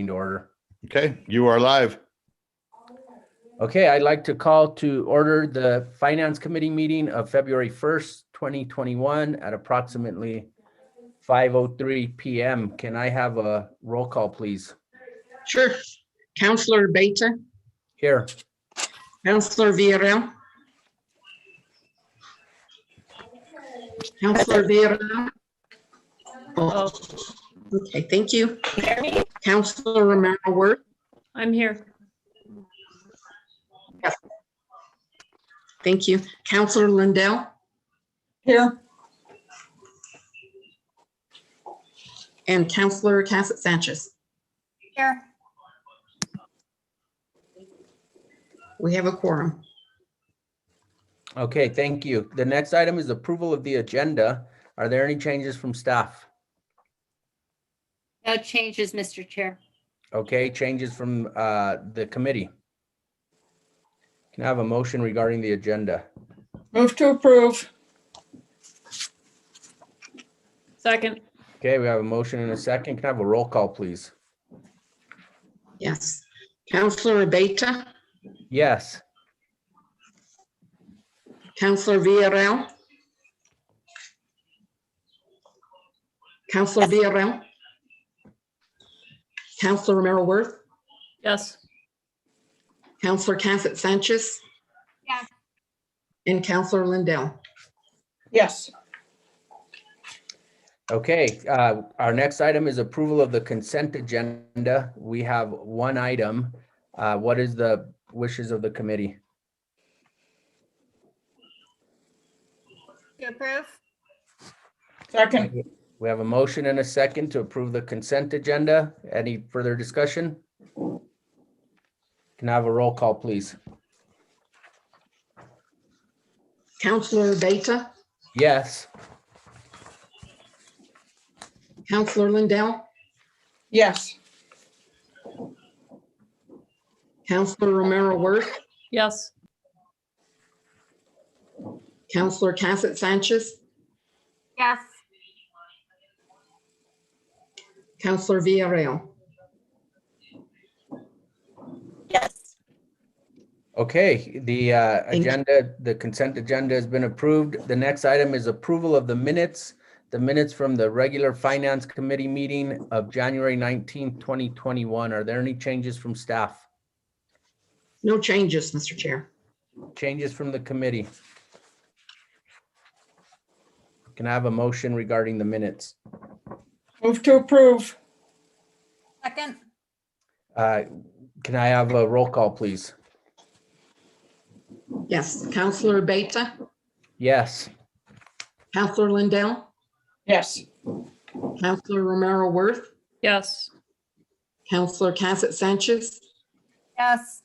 to order. Okay, you are live. Okay, I'd like to call to order the Finance Committee meeting of February 1st, 2021 at approximately 5:03 p.m. Can I have a roll call, please? Sure. Councillor Beta, Here. Councillor Villarreal. Councillor Villarreal. Oh, okay, thank you. Councillor Romero Worth. I'm here. Thank you. Councillor Lindell. Here. And Councillor Cassett Sanchez. Here. We have a quorum. Okay, thank you. The next item is approval of the agenda. Are there any changes from staff? No changes, Mr. Chair. Okay, changes from the committee. Can I have a motion regarding the agenda? Move to approve. Second. Okay, we have a motion and a second. Can I have a roll call, please? Yes. Councillor Beta, Yes. Councillor Villarreal. Councillor Villarreal. Councillor Romero Worth. Yes. Councillor Cassett Sanchez. Yes. And Councillor Lindell. Yes. Okay, our next item is approval of the consent agenda. We have one item. What is the wishes of the committee? To approve? Second. We have a motion and a second to approve the consent agenda. Any further discussion? Can I have a roll call, please? Councillor Beta, Yes. Councillor Lindell, Yes. Councillor Romero Worth, Yes. Councillor Cassett Sanchez, Yes. Councillor Villarreal. Yes. Okay, the agenda, the consent agenda has been approved. The next item is approval of the minutes from the regular Finance Committee meeting of January 19th, 2021. Are there any changes from staff? No changes, Mr. Chair. Changes from the committee? Can I have a motion regarding the minutes? Move to approve. Second. Can I have a roll call, please? Yes, Councillor Beta, Yes. Councillor Lindell, Yes. Councillor Romero Worth, Yes. Councillor Cassett Sanchez, Yes.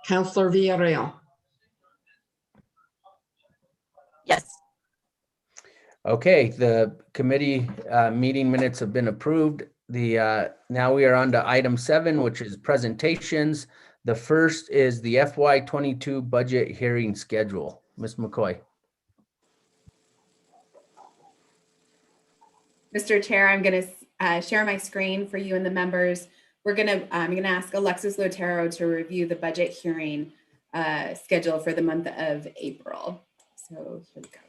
Councillor Villarreal. Yes. Okay, the committee meeting minutes have been approved. Now we are on to item 7, which is presentations. The first is the FY22 budget hearing schedule. Ms. McCoy. Mr. Chair, I'm going to share my screen for you and the members. I'm going to ask Alexis Lotero to review the budget hearing schedule for the month of April. So here we go.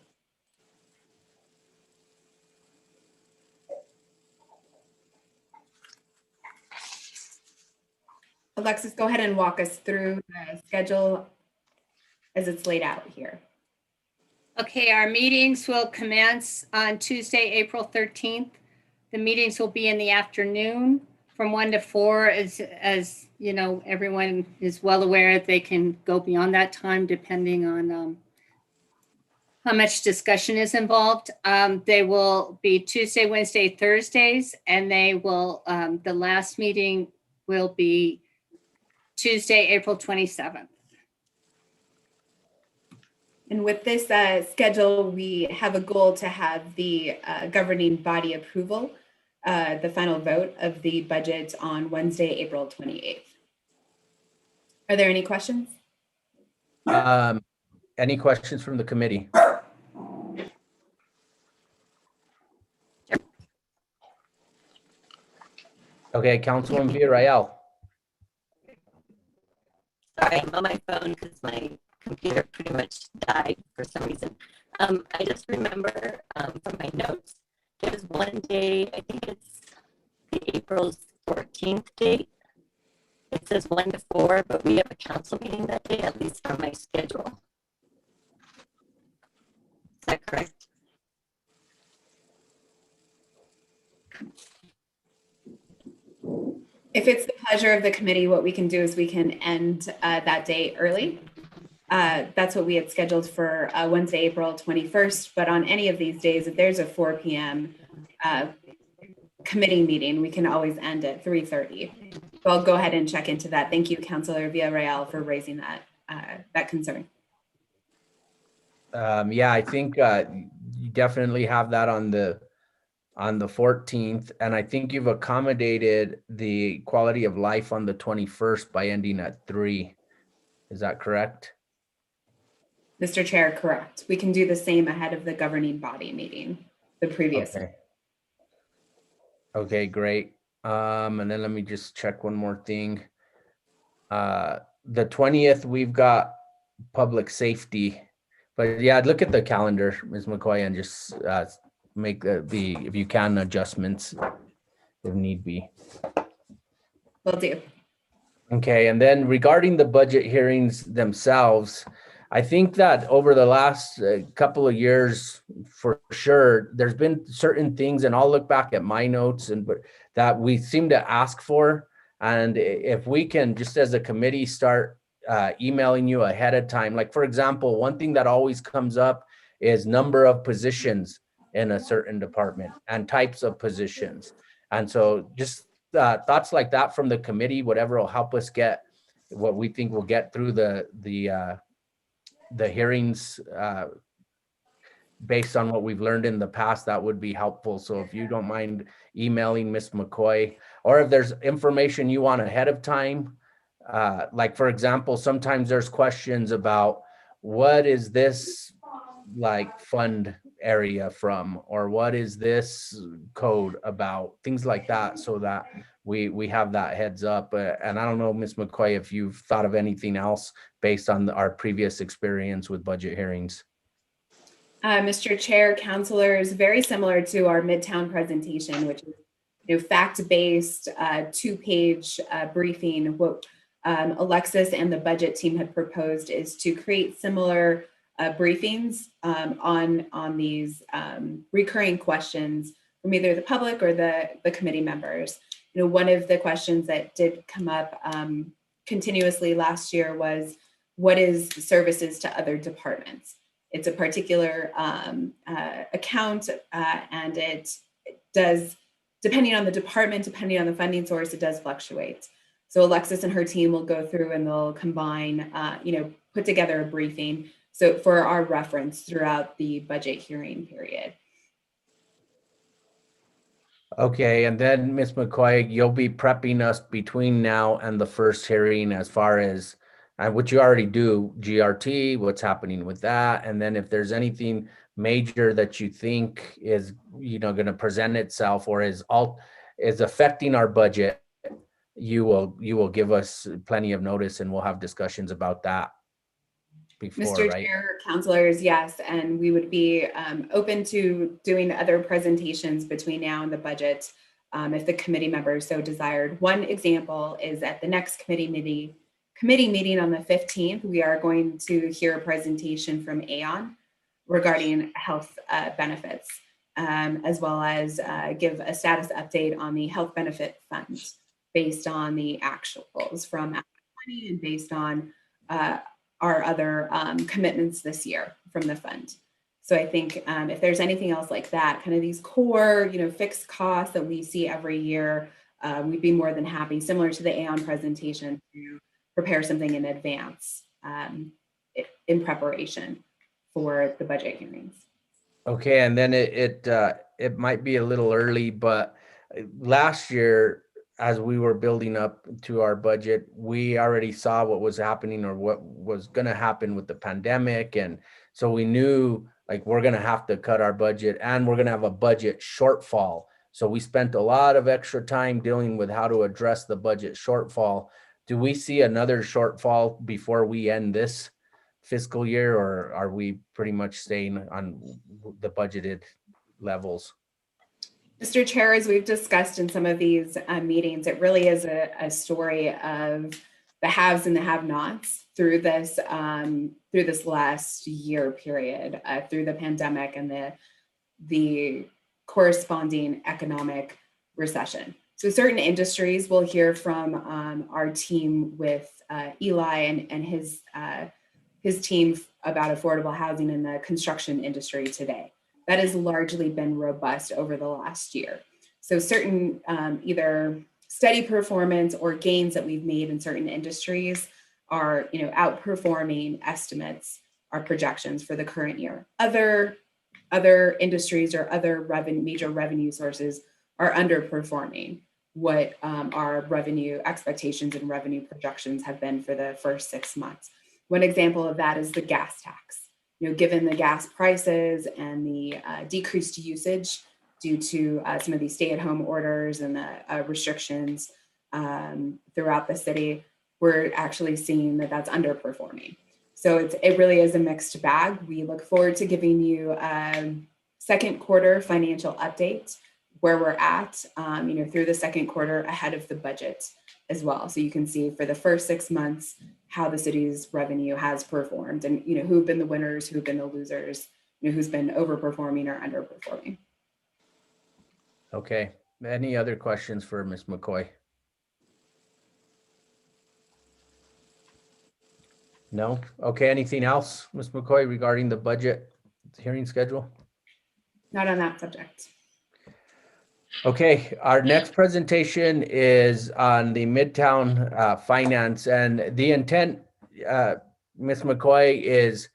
Alexis, go ahead and walk us through the schedule as it's laid out here. Okay, our meetings will commence on Tuesday, April 13th. The meetings will be in the afternoon from 1 to 4. As you know, everyone is well aware they can go beyond that time depending on how much discussion is involved. They will be Tuesday, Wednesday, Thursdays, and they will, the last meeting will be Tuesday, April 27th. And with this schedule, we have a goal to have the governing body approval, the final vote of the budget on Wednesday, April 28th. Are there any questions? Any questions from the committee? Okay, Councilwoman Villarreal. Sorry, I'm on my phone because my computer pretty much died for some reason. I just remember from my notes, there's one day, I think it's the April 14th date. It says 1 to 4, but we have a council meeting that day, at least on my schedule. Is that correct? If it's the pleasure of the committee, what we can do is we can end that day early. That's what we had scheduled for Wednesday, April 21st. But on any of these days, if there's a 4 p.m. Committee meeting, we can always end at 3:30. So I'll go ahead and check into that. Thank you, Councilor Villarreal, for raising that concern. Yeah, I think you definitely have that on the 14th, and I think you've accommodated the quality of life on the 21st by ending at 3. Is that correct? Mr. Chair, correct. We can do the same ahead of the governing body meeting, the previous. Okay. Okay, great. And then let me just check one more thing. The 20th, we've got public safety. But yeah, look at the calendar, Ms. McCoy, and just make if you can, adjustments if need be. Will do. Okay, and then regarding the budget hearings themselves, I think that over the last couple of years, for sure, there's been certain things, and I'll look back at my notes but that we seem to ask for. And if we can, just as a committee, start emailing you ahead of time. Like, for example, one thing that always comes up is number of positions in a certain department and types of positions. And so just thoughts like that from the committee, whatever will help us get what we think we'll get through the hearings based on what we've learned in the past, that would be helpful. So if you don't mind emailing Ms. McCoy, or if there's information you want ahead of time, like for example, sometimes there's questions about what is this like fund area from, or what is this code about, things like that, so that we have that heads up. And I don't know, Ms. McCoy, if you've thought of anything else based on our previous experience with budget hearings. Mr. Chair, councilors, very similar to our Midtown presentation, which is fact-based, 2-page briefing. What Alexis and the budget team had proposed is to create similar briefings on these recurring questions from either the public or the committee members. One of the questions that did come up continuously last year was, what is services to other departments? It's a particular account, and it does, depending on the department, depending on the funding source, it does fluctuate. So Alexis and her team will go through and they'll combine, put together a briefing so for our reference throughout the budget hearing period. Okay, and then Ms. McCoy, you'll be prepping us between now and the first hearing as far as what you already do, GRT, what's happening with that, and then if there's anything major that you think is going to present itself or is affecting our budget, you will give us plenty of notice, and we'll have discussions about that before, Mr. right? Chair, councilors, yes, and we would be open to doing other presentations between now and the budget if the committee members so desired. One example is at the next committee meeting on the 15th, we are going to hear a presentation from Aon regarding health benefits, as well as give a status update on the health benefit fund based on the actuals from 2020 and based on our other commitments this year from the fund. So I think if there's anything else like that, kind of these core, fixed costs that we see every year, we'd be more than happy, similar to the Aon presentation, to prepare something in advance in preparation for the budget hearings. Okay, and then it might be a little early, but last year, as we were building up to our budget, we already saw what was happening or what was going to happen with the pandemic. And so we knew like we're going to have to cut our budget and we're going to have a budget shortfall So we spent a lot of extra time dealing with how to address the budget shortfall. Do we see another shortfall before we end this fiscal year, or are we pretty much staying on the budgeted levels? Mr. Chair, as we've discussed in some of these meetings, it really is a story of the haves and the have-nots through this last year period, through the pandemic and the corresponding economic recession. So certain industries, we'll hear from our team with Eli and his team about affordable housing in the construction industry today. That has largely been robust over the last year. So certain either steady performance or gains that we've made in certain industries are, outperforming estimates, our projections for the current year. Other industries or other major revenue sources are underperforming what our revenue expectations and revenue projections have been for the first 6 months. One example of that is the gas tax. Given the gas prices and the decreased usage due to some of these stay-at-home orders and the restrictions throughout the city, we're actually seeing that that's underperforming. So it really is a mixed bag. We look forward to giving you a second quarter financial update where we're at, through the second quarter ahead of the budget as well. So you can see for the first 6 months how the city's revenue has performed and, who've been the winners, who've been the losers, who's been overperforming or underperforming. Okay. Any other questions for Ms. McCoy? No? Okay. Anything else, Ms. McCoy, regarding the budget hearing schedule? Not on that subject. Okay, our next presentation is on the Midtown finance, and the intent, Ms. McCoy, is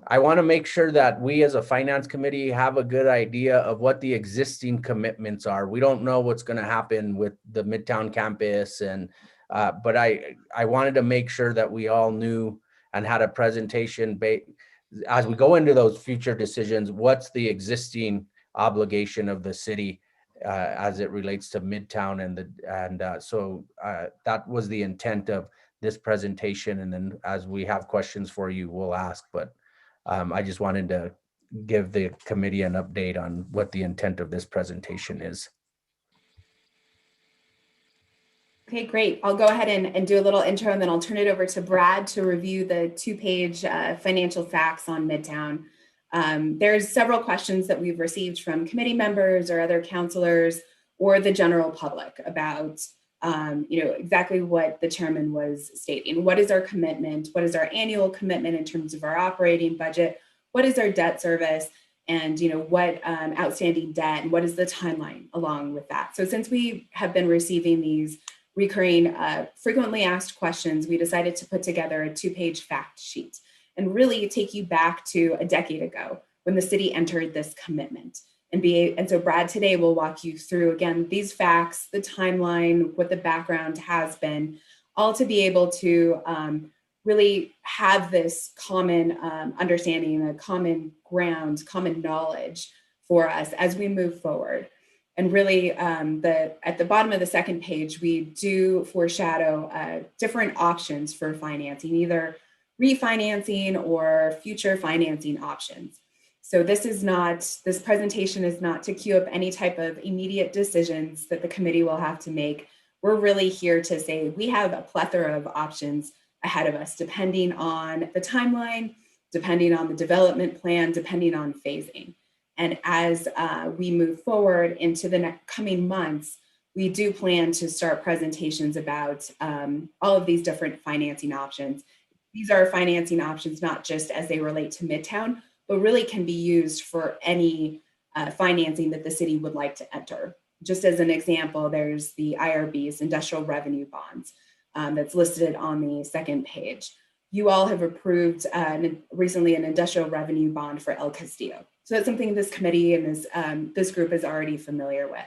I want to make sure that we as a finance committee have a good idea of what the existing commitments are. We don't know what's going to happen with the Midtown campus, and but I wanted to make sure that we all knew and had a presentation as we go into those future decisions. What's the existing obligation of the city as it relates to Midtown, so that was the intent of this presentation. And then as we have questions for you, we'll ask. But I just wanted to give the committee an update on what the intent of this presentation is. Okay, great. I'll go ahead and do a little intro, and then I'll turn it over to Brad to review the 2-page financial facts on Midtown. There's several questions that we've received from committee members or other counselors or the general public about, exactly what the chairman was stating. What is our commitment? What is our annual commitment in terms of our operating budget? What is our debt service? And, what outstanding debt, and what is the timeline along with that? So since we have been receiving these recurring, frequently asked questions, we decided to put together a 2-page fact sheet and really take you back to a decade ago when the city entered this commitment. And so Brad today will walk you through, again, these facts, the timeline, what the background has been, all to be able to really have this common understanding, a common ground, common knowledge for us as we move forward. And really, at the bottom of the second page, we do foreshadow different options for financing, either refinancing or future financing options. So this presentation is not to queue up any type of immediate decisions that the committee will have to make. We're really here to say we have a plethora of options ahead of us, depending on the timeline, depending on the development plan, depending on phasing. And as we move forward into the coming months, we do plan to start presentations about all of these different financing options. These are financing options, not just as they relate to Midtown, but really can be used for any financing that the city would like to enter. Just as an example, there's the IRBs, industrial revenue bonds, that's listed on the second page. You all have approved recently an industrial revenue bond for El Castillo. So that's something this committee and this group is already familiar with.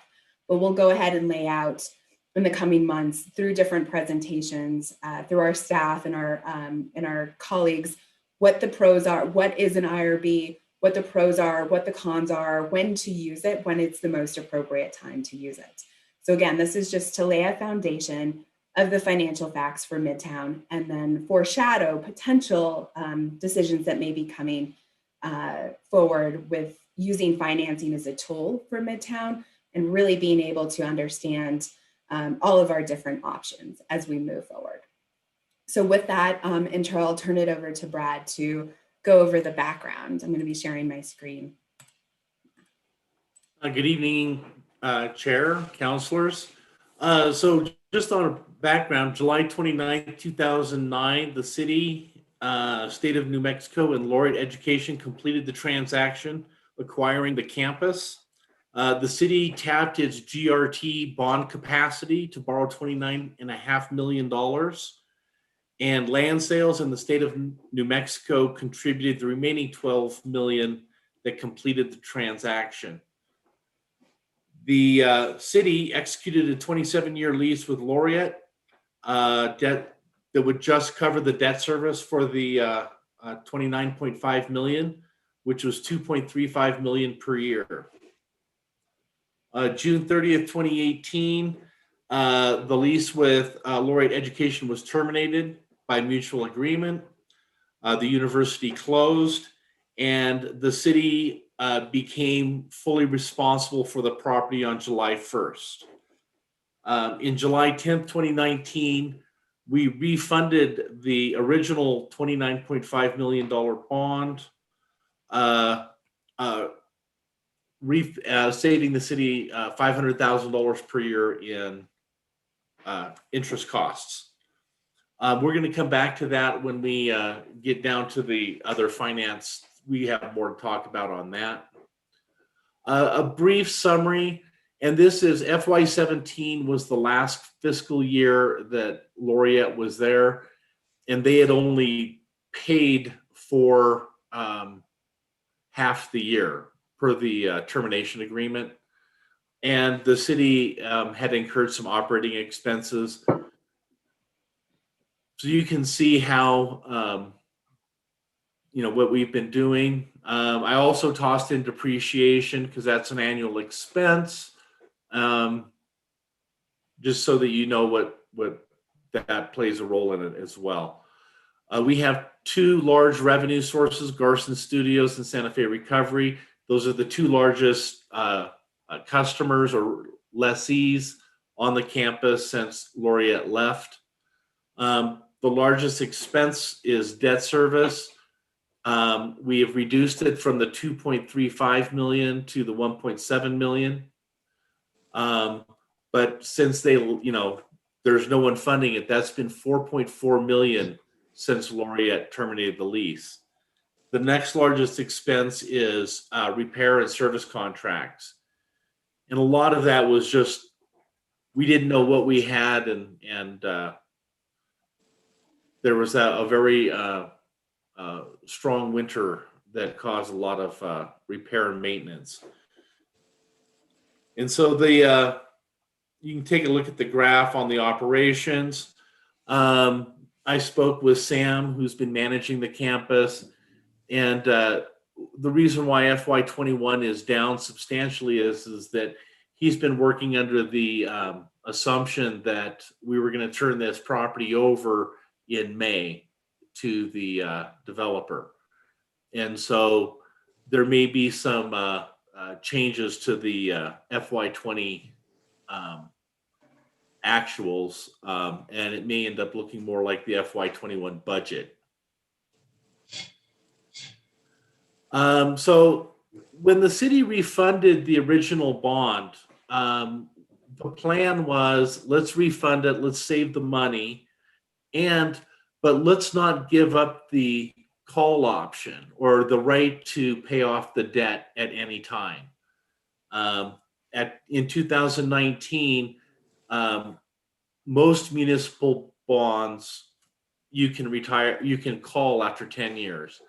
But we'll go ahead and lay out in the coming months through different presentations, through our staff and our colleagues, what the pros are, what is an IRB, what the pros are, what the cons are, when to use it, when it's the most appropriate time to use it. So again, this is just to lay a foundation of the financial facts for Midtown and then foreshadow potential decisions that may be coming forward with using financing as a tool for Midtown and really being able to understand all of our different options as we move forward. So with that intro, I'll turn it over to Brad to go over the background. I'm going to be sharing my screen. Good evening, Chair, Councilors. So just on a background, July 29th, 2009, the city, state of New Mexico and Laureate Education completed the transaction acquiring the campus. The city tapped its GRT bond capacity to borrow $29.5 million. And land sales in the state of New Mexico contributed the remaining $12 million that completed the transaction. The city executed a 27-year lease with Laureate debt that would just cover the debt service for the $29.5 million, which was $2.35 million per year. June 30th, 2018, the lease with Laureate Education was terminated by mutual agreement. The university closed, and the city became fully responsible for the property on July 1st. In July 10th, 2019, we refunded the original $29.5 million bond, saving the city $500,000 per year in interest costs. We're going to come back to that when we get down to the other finance. We have more to talk about on that. A brief summary, and this is FY17 was the last fiscal year that Laureate was there, and they had only paid for half the year per the termination agreement. And the city had incurred some operating expenses. So you can see how, what we've been doing. I also tossed in depreciation because that's an annual expense, just so that you know what that plays a role in it as well. We have two large revenue sources, Garson Studios and Santa Fe Recovery. Those are the two largest customers or lessees on the campus since Laureate left. The largest expense is debt service. We have reduced it from the 2.35 million to the 1.7 million. But since there's no one funding it, that's been 4.4 million since Laureate terminated the lease. The next largest expense is repair and service contracts. And a lot of that was just, we didn't know what we had, and there was a very strong winter that caused a lot of repair and maintenance. And so you can take a look at the graph on the operations. I spoke with Sam, who's been managing the campus, and the reason why FY21 is down substantially is that he's been working under the assumption that we were going to turn this property over in May to the developer. And so there may be some changes to the FY20 actuals, and it may end up looking more like the FY21 budget. So when the city refunded the original bond, the plan was, let's refund it, let's save the money, but let's not give up the call option or the right to pay off the debt at any time. In 2019, most municipal bonds you can call after 10 years.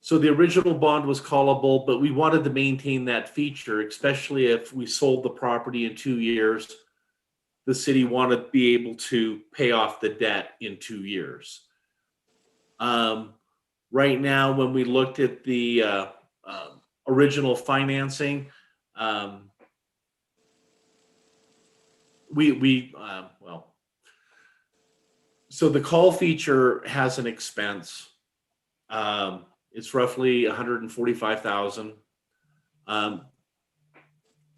So the original bond was callable, but we wanted to maintain that feature, especially if we sold the property in 2 years. The city wanted to be able to pay off the debt in 2 years. Right now, when we looked at the original financing. So the call feature has an expense. It's roughly $145,000.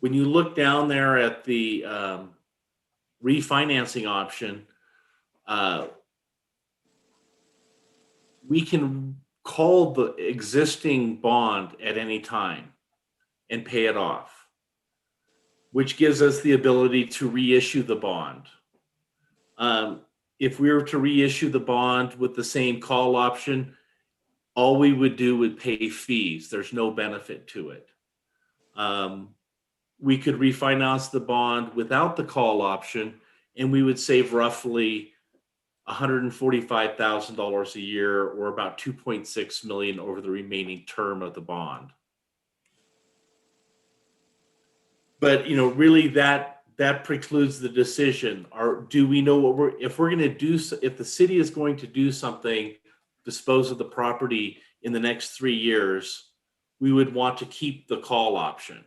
When you look down there at the refinancing option, we can call the existing bond at any time and pay it off, which gives us the ability to reissue the bond. If we were to reissue the bond with the same call option, all we would do would pay fees. There's no benefit to it. We could refinance the bond without the call option, and we would save roughly $145,000 a year, or about $2.6 million over the remaining term of the bond. But really, that precludes the decision. Or do we know what if we're going to do? If the city is going to do something, dispose of the property in the next 3 years, we would want to keep the call option.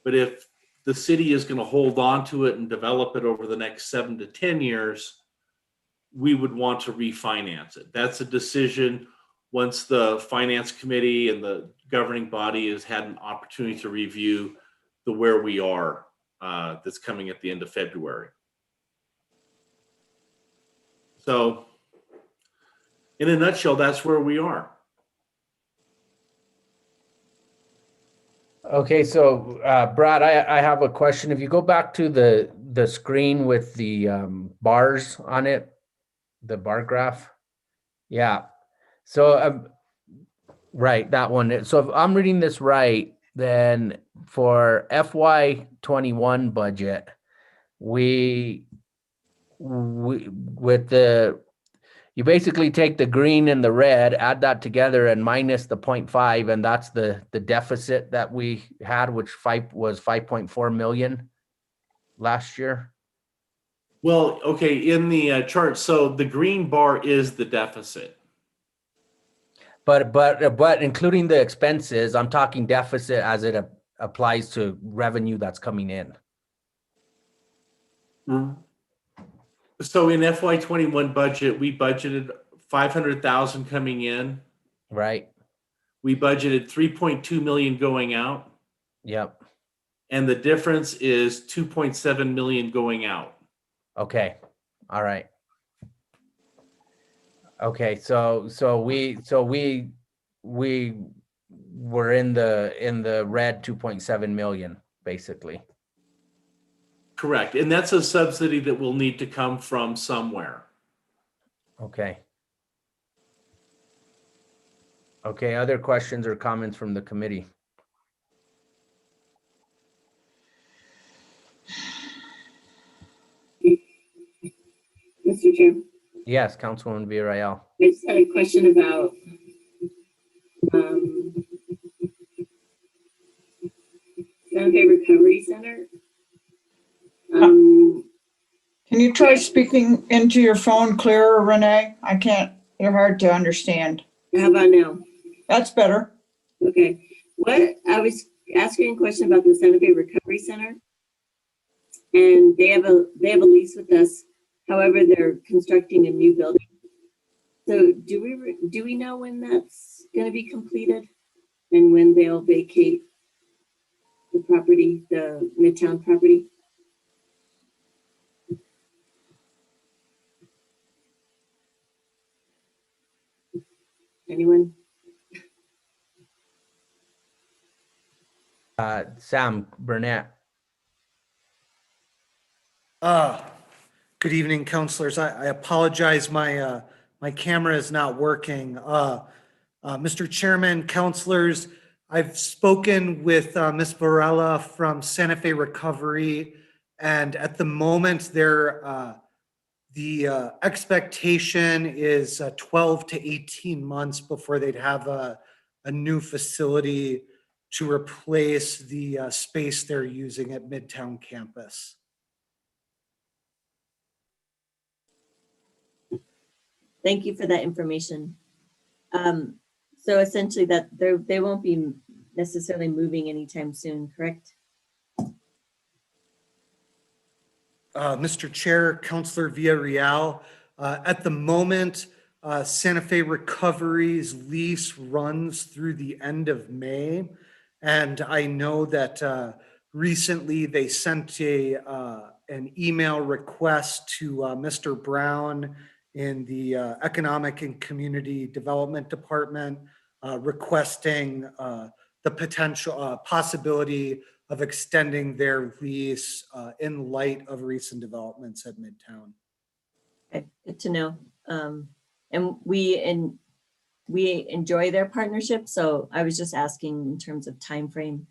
But if the city is going to hold on to it and develop it over the next 7 to 10 years, we would want to refinance it. That's a decision once the finance committee and the governing body has had an opportunity to review where we are. That's coming at the end of February. So in a nutshell, that's where we are. Okay, so Brad, I have a question. If you go back to the screen with the bars on it, the bar graph. Yeah. So right, that one. So if I'm reading this right, then for FY21 budget, you basically take the green and the red, add that together and minus the 0.5, and that's the deficit that we had, which was 5.4 million last year. Well, okay, in the chart, so the green bar is the deficit. But including the expenses, I'm talking deficit as it applies to revenue that's coming in. So in FY21 budget, we budgeted 500,000 coming in. Right. We budgeted 3.2 million going out. Yep. And the difference is 2.7 million going out. Okay. All right. Okay. So we were in the red 2.7 million, basically. Correct. And that's a subsidy that will need to come from somewhere. Okay. Okay. Other questions or comments from the committee? Mr. Chair, Yes, Councilwoman Villarreal. I just had a question about Santa Fe Recovery Center. Can you try speaking into your phone clearer, Renee? I can't, you're hard to understand. How about now? That's better. Okay. I was asking a question about the Santa Fe Recovery Center, and they have a lease with us. However, they're constructing a new building. So do we know when that's going to be completed and when they'll vacate the property, the Midtown property? Anyone? Sam Burnett. Good evening, councilors. I apologize. My camera is not working. Mr. Chairman, councilors, I've spoken with Ms. Varela from Santa Fe Recovery, and at the moment, the expectation is 12 to 18 months before they'd have a new facility to replace the space they're using at Midtown campus. Thank you for that information. So essentially that they won't be necessarily moving anytime soon, correct? Mr. Chair, Councilor Villarreal, at the moment, Santa Fe Recovery's lease runs through the end of May. And I know that recently they sent an email request to Mr. Brown in the Economic and Community Development Department requesting the potential possibility of extending their lease in light of recent developments at Midtown. Okay, good to know. And we enjoy their partnership. So I was just asking in terms of time frame.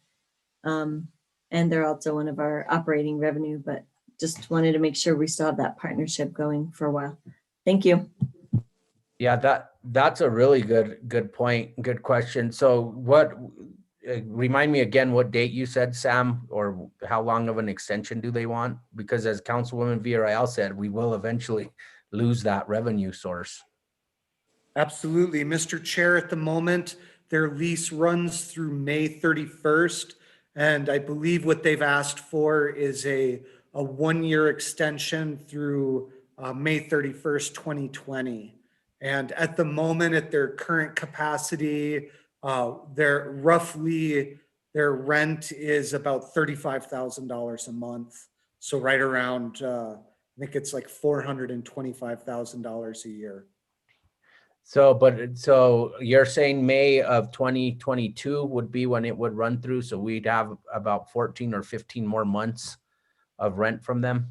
And they're also one of our operating revenue, but just wanted to make sure we still have that partnership going for a while. Thank you. Yeah, that's a really good point. Good question. So remind me again what date you said, Sam, or how long of an extension do they want? Because as Councilwoman Villarreal said, we will eventually lose that revenue source. Absolutely. Mr. Chair, at the moment, their lease runs through May 31st. And I believe what they've asked for is a 1-year extension through May 31st, 2020. And at the moment, at their current capacity, their rent is about $35,000 a month. So right around, I think it's like $425,000 a year. So you're saying May of 2022 would be when it would run through. So we'd have about 14 or 15 more months of rent from them.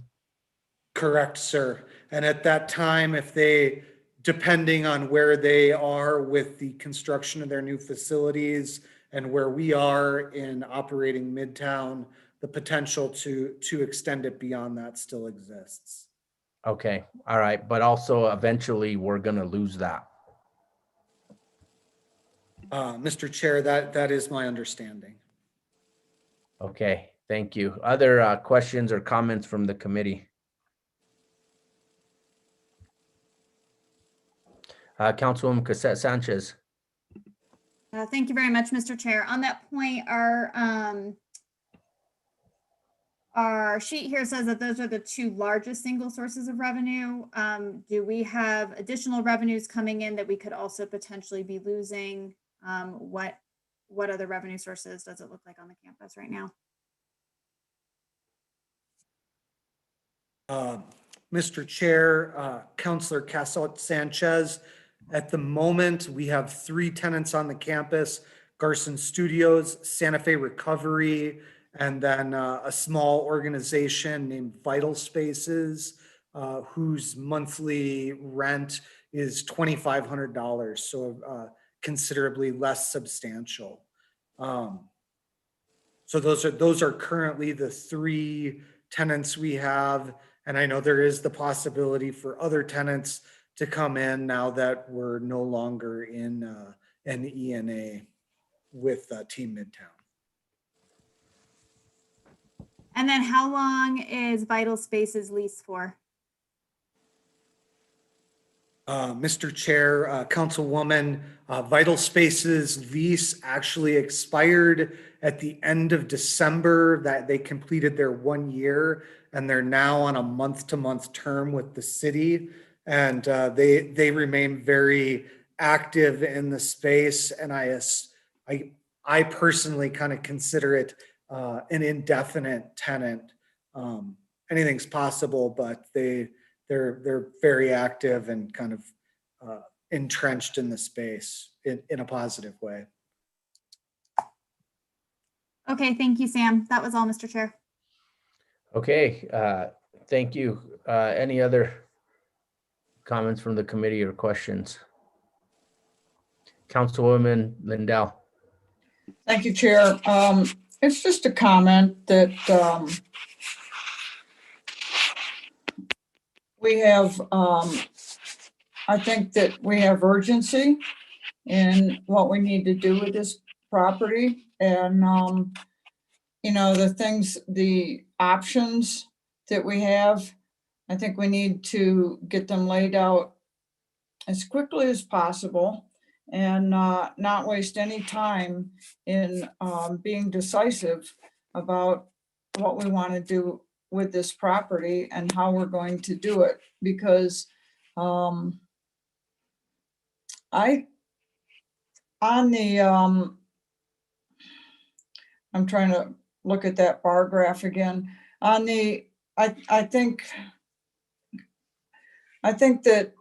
Correct, sir. And at that time, if they, depending on where they are with the construction of their new facilities and where we are in operating Midtown, the potential to extend it beyond that still exists. Okay, all right. But also eventually we're gonna lose that. Mr. Chair, that is my understanding. Okay, thank you. Other questions or comments from the committee? Councilwoman Cassette Sanchez. Thank you very much, Mr. Chair. On that point, our sheet here says that those are the two largest single sources of revenue. Do we have additional revenues coming in that we could also potentially be losing? What other revenue sources does it look like on the campus right now? Mr. Chair, Councilor Cassette Sanchez, at the moment, we have 3 tenants on the campus: Garson Studios, Santa Fe Recovery, and then a small organization named Vital Spaces, whose monthly rent is $2,500, so considerably less substantial. So those are currently the 3 tenants we have, and I know there is the possibility for other tenants to come in now that we're no longer in an ENA with Team Midtown. And then how long is Vital Spaces leased for? Mr. Chair, Councilwoman, Vital Spaces lease actually expired at the end of December. That they completed their 1 year, and they're now on a month-to-month term with the city. And they remain very active in the space. And I personally kind of consider it an indefinite tenant. Anything's possible, but they're very active and kind of entrenched in the space in a positive way. Okay, thank you, Sam. That was all, Mr. Chair. Okay, thank you. Any other comments from the committee or questions? Councilwoman Lindell. Thank you, Chair. It's just a comment that we have, I think that we have urgency in what we need to do with this property. And, you know, the options that we have, I think we need to get them laid out as quickly as possible and not waste any time in being decisive about what we want to do with this property and how we're going to do it. Because I'm trying to look at that bar graph again. On the, I think that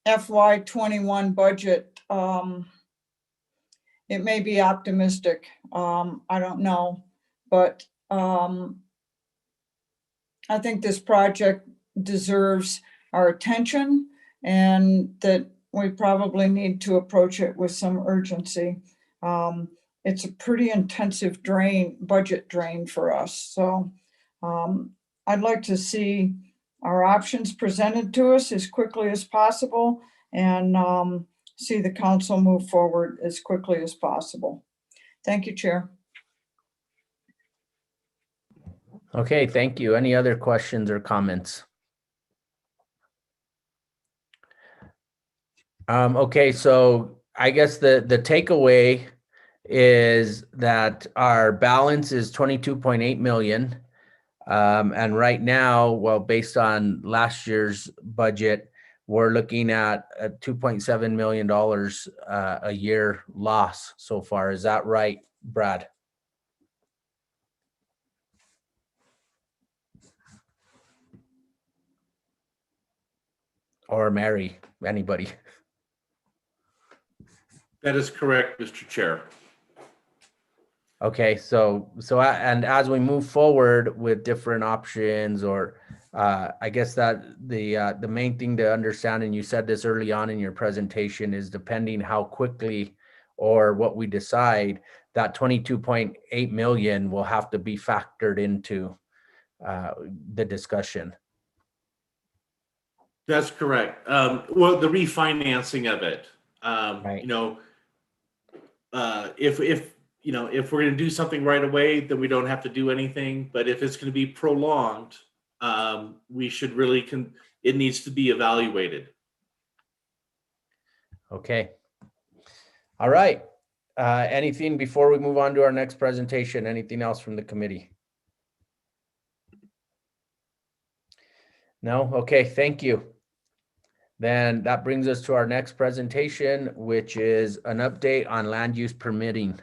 FY21 budget, it may be optimistic. I don't know, but I think this project deserves our attention, and that we probably need to approach it with some urgency. It's a pretty intensive budget drain for us. So I'd like to see our options presented to us as quickly as possible, and see the council move forward as quickly as possible. Thank you, Chair. Okay, thank you. Any other questions or comments? Okay, so I guess the takeaway is that our balance is 22.8 million. And right now, well, based on last year's budget, we're looking at a $2.7 million a year loss so far. Is that right, Brad? Or Mary, anybody? That is correct, Mr. Chair. Okay, and as we move forward with different options, or I guess that the main thing to understand, and you said this early on in your presentation, is depending how quickly or what we decide, that 22.8 million will have to be factored into the discussion. That's correct. Well, the refinancing of it, Right. if we're going to do something right away, then we don't have to do anything. But if it's going to be prolonged, we should really, it needs to be evaluated. Okay. All right. Anything before we move on to our next presentation? Anything else from the committee? No? Okay, thank you. Then that brings us to our next presentation, which is an update on land use permitting.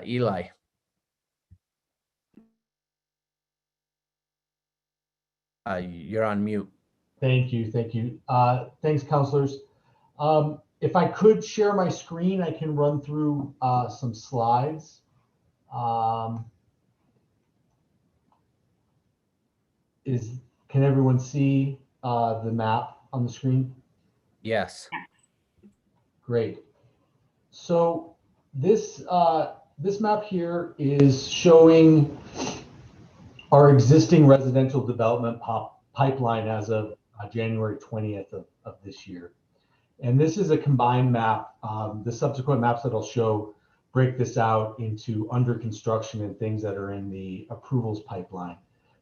Eli. You're on mute. Thank you. Thanks, counselors. If I could share my screen, I can run through some slides. Can everyone see the map on the screen? Yes. Great. So this map here is showing our existing residential development pipeline as of January 20th of this year. And this is a combined map. The subsequent maps that I'll show break this out into under construction and things that are in the approvals pipeline.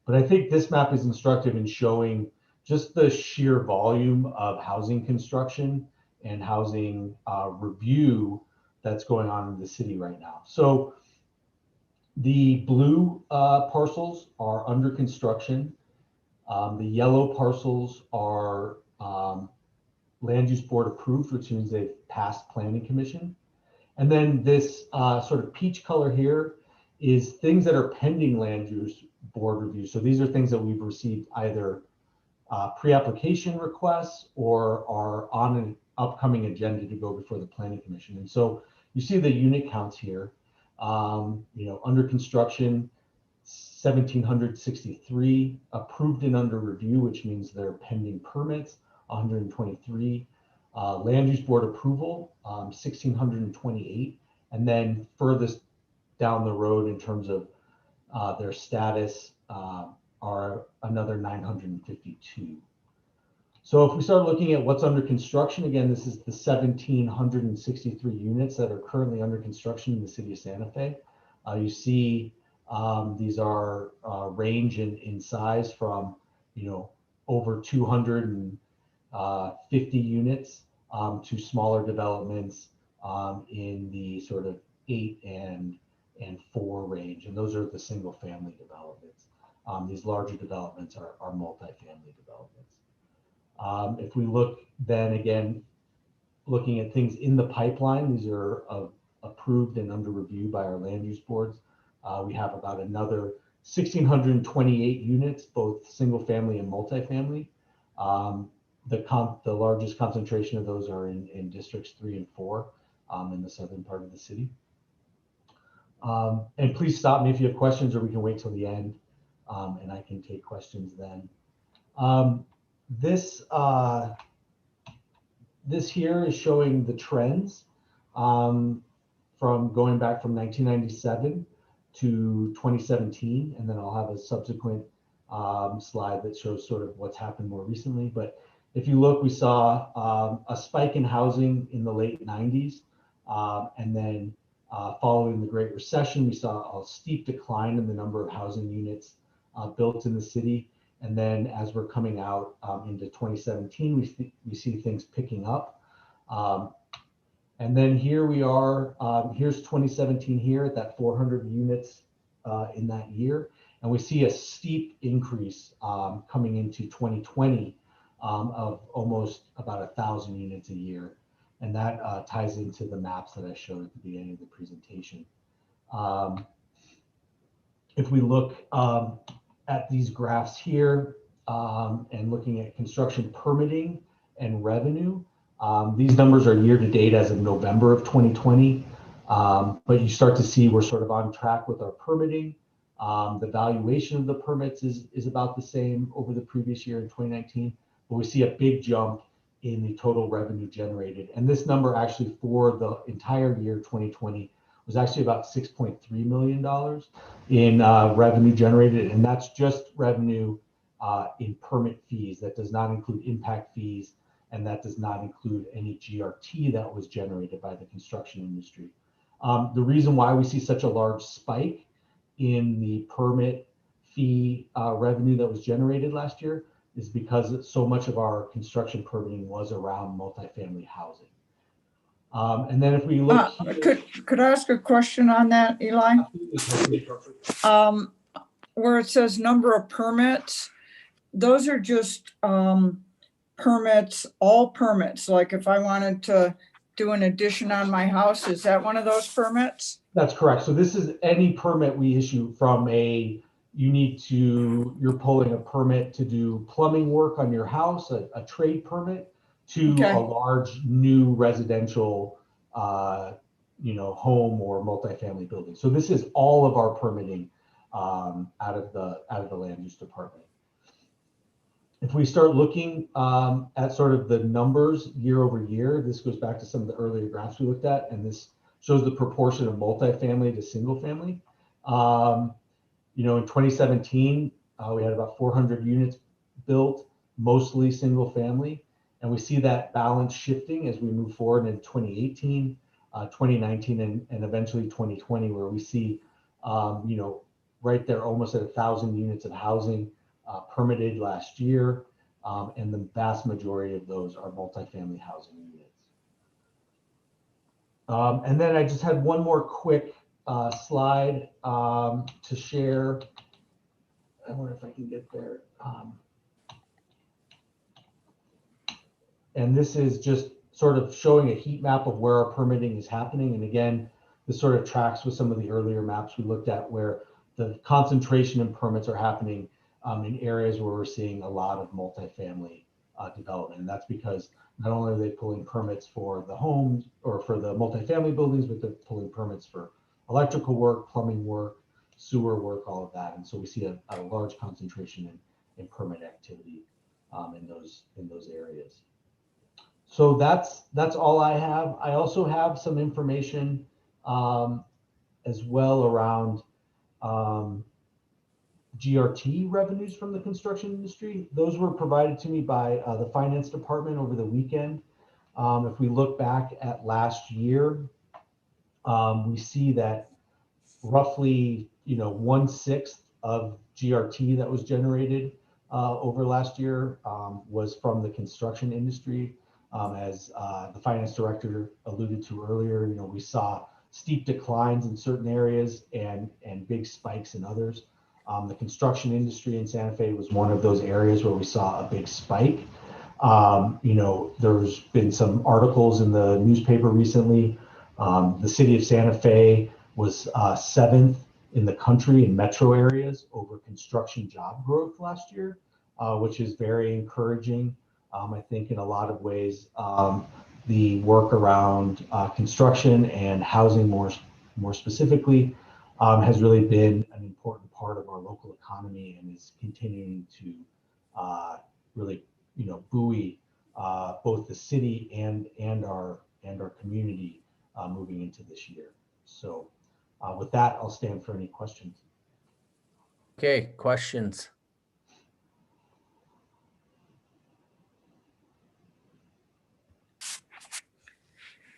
But I think this map is instructive in showing just the sheer volume of housing construction and housing review that's going on in the city right now. So the blue parcels are under construction. The yellow parcels are land use board approved, which means they've passed planning commission. And then this sort of peach color here is things that are pending land use board review. So these are things that we've received either pre-application requests or are on an upcoming agenda to go before the planning commission. And so you see the unit counts here. Under construction, 1,763, approved and under review, which means they're pending permits, 123, land use board approval, 1,628, and then furthest down the road in terms of their status are another 952. So if we start looking at what's under construction, again, this is the 1,763 units that are currently under construction in the city of Santa Fe. You see these are range in size from, over 250 units to smaller developments in the sort of 8 and 4 range, and those are the single family developments. These larger developments are multifamily developments. If we look then again, looking at things in the pipeline, these are approved and under review by our land use boards. We have about another 1,628 units, both single family and multifamily. The largest concentration of those are in districts 3 and 4 in the southern part of the city. And please stop me if you have questions, or we can wait till the end and I can take questions then. This here is showing the trends from going back from 1997 to 2017, and then I'll have a subsequent slide that shows sort of what's happened more recently. But if you look, we saw a spike in housing in the late 90s, and then following the Great Recession, we saw a steep decline in the number of housing units built in the city. And then as we're coming out into 2017, we see things picking up. And then here we are, here's 2017 here at that 400 units in that year. And we see a steep increase coming into 2020 of almost about 1,000 units a year. And that ties into the maps that I showed at the beginning of the presentation. If we look at these graphs here and looking at construction permitting and revenue, these numbers are year to date as of November of 2020. But you start to see we're sort of on track with our permitting. The valuation of the permits is about the same over the previous year in 2019, but we see a big jump in the total revenue generated. And this number actually for the entire year 2020 was actually about $6.3 million in revenue generated. And that's just revenue in permit fees. That does not include impact fees, and that does not include any GRT that was generated by the construction industry. The reason why we see such a large spike in the permit fee revenue that was generated last year is because so much of our construction permitting was around multifamily housing. And then if we look could I ask a question on that, Eli? Where it says number of permits, those are just permits, all permits. Like if I wanted to do an addition on my house, is that one of those permits? That's correct. So this is any permit we issue from you're pulling a permit to do plumbing work on your house, a trade permit, to a large new residential, home or multifamily building. So this is all of our permitting out of the land use department. If we start looking at sort of the numbers year over year, this goes back to some of the earlier graphs we looked at, and this shows the proportion of multifamily to single family. In 2017, we had about 400 units built, mostly single family. And we see that balance shifting as we move forward in 2018, 2019, and eventually 2020, where we see, right there almost at 1,000 units of housing permitted last year. And the vast majority of those are multifamily housing units. And then I just had one more quick slide to share. I wonder if I can get there. And this is just sort of showing a heat map of where our permitting is happening. And again, this sort of tracks with some of the earlier maps we looked at where the concentration in permits are happening in areas where we're seeing a lot of multifamily development. And that's because not only are they pulling permits for the homes or for the multifamily buildings, but they're pulling permits for electrical work, plumbing work, sewer work, all of that. And so we see a large concentration in permit activity in those areas. So that's all I have. I also have some information as well around GRT revenues from the construction industry. Those were provided to me by the finance department over the weekend. If we look back at last year, we see that roughly 1/6 of GRT that was generated over last year was from the construction industry. As the finance director alluded to earlier, we saw steep declines in certain areas and big spikes in others. The construction industry in Santa Fe was one of those areas where we saw a big spike. There's been some articles in the newspaper recently. The city of Santa Fe was 7th in the country in metro areas over construction job growth last year, which is very encouraging. I think in a lot of ways, the work around construction and housing more specifically has really been an important part of our local economy and is continuing to really buoy both the city and our community moving into this year. So with that, I'll stand for any questions. Okay, questions?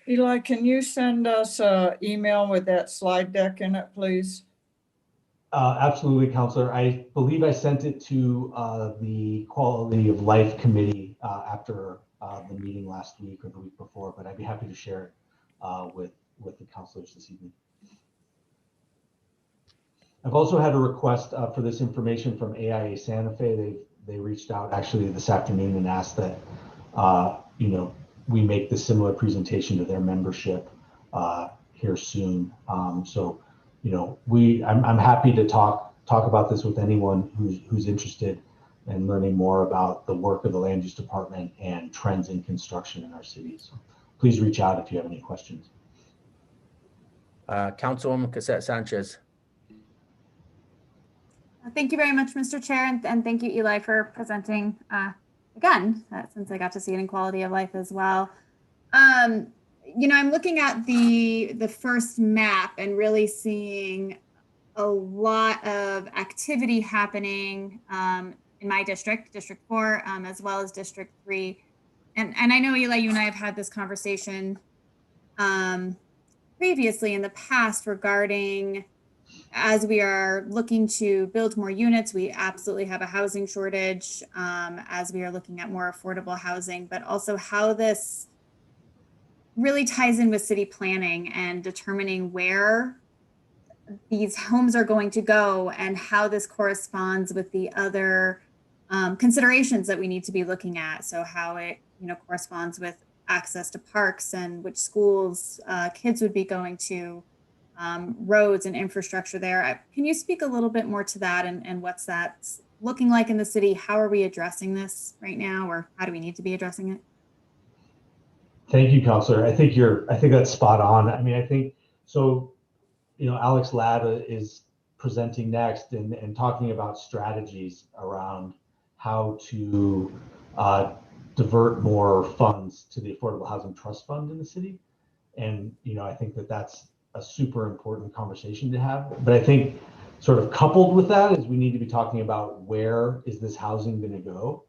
Eli, can you send us an email with that slide deck in it, please? Absolutely, Counselor. I believe I sent it to the Quality of Life Committee after the meeting last week or the week before, but I'd be happy to share it with the counselors this evening. I've also had a request for this information from AIA Santa Fe. They reached out actually this afternoon and asked that we make the similar presentation to their membership here soon. So I'm happy to talk about this with anyone who's interested in learning more about the work of the Land Use Department and trends in construction in our city. So please reach out if you have any questions. Councilwoman Cassette Sanchez. Thank you very much, Mr. Chair, and thank you, Eli, for presenting again, since I got to see it in quality of life as well. I'm looking at the first map and really seeing a lot of activity happening in my district, District 4, as well as District 3. And I know, Eli, you and I have had this conversation previously in the past regarding, as we are looking to build more units, we absolutely have a housing shortage as we are looking at more affordable housing, but also how this really ties in with city planning and determining where these homes are going to go and how this corresponds with the other considerations that we need to be looking at. So how it corresponds with access to parks and which schools kids would be going to, roads and infrastructure there. Can you speak a little bit more to that and what's that looking like in the city? How are we addressing this right now, or how do we need to be addressing it? Thank you, Counselor. I think that's spot on. I mean, I think so. Alex Ladd is presenting next and talking about strategies around how to divert more funds to the Affordable Housing Trust Fund in the city. And, I think that's a super important conversation to have. But I think sort of coupled with that is we need to be talking about where is this housing going to go?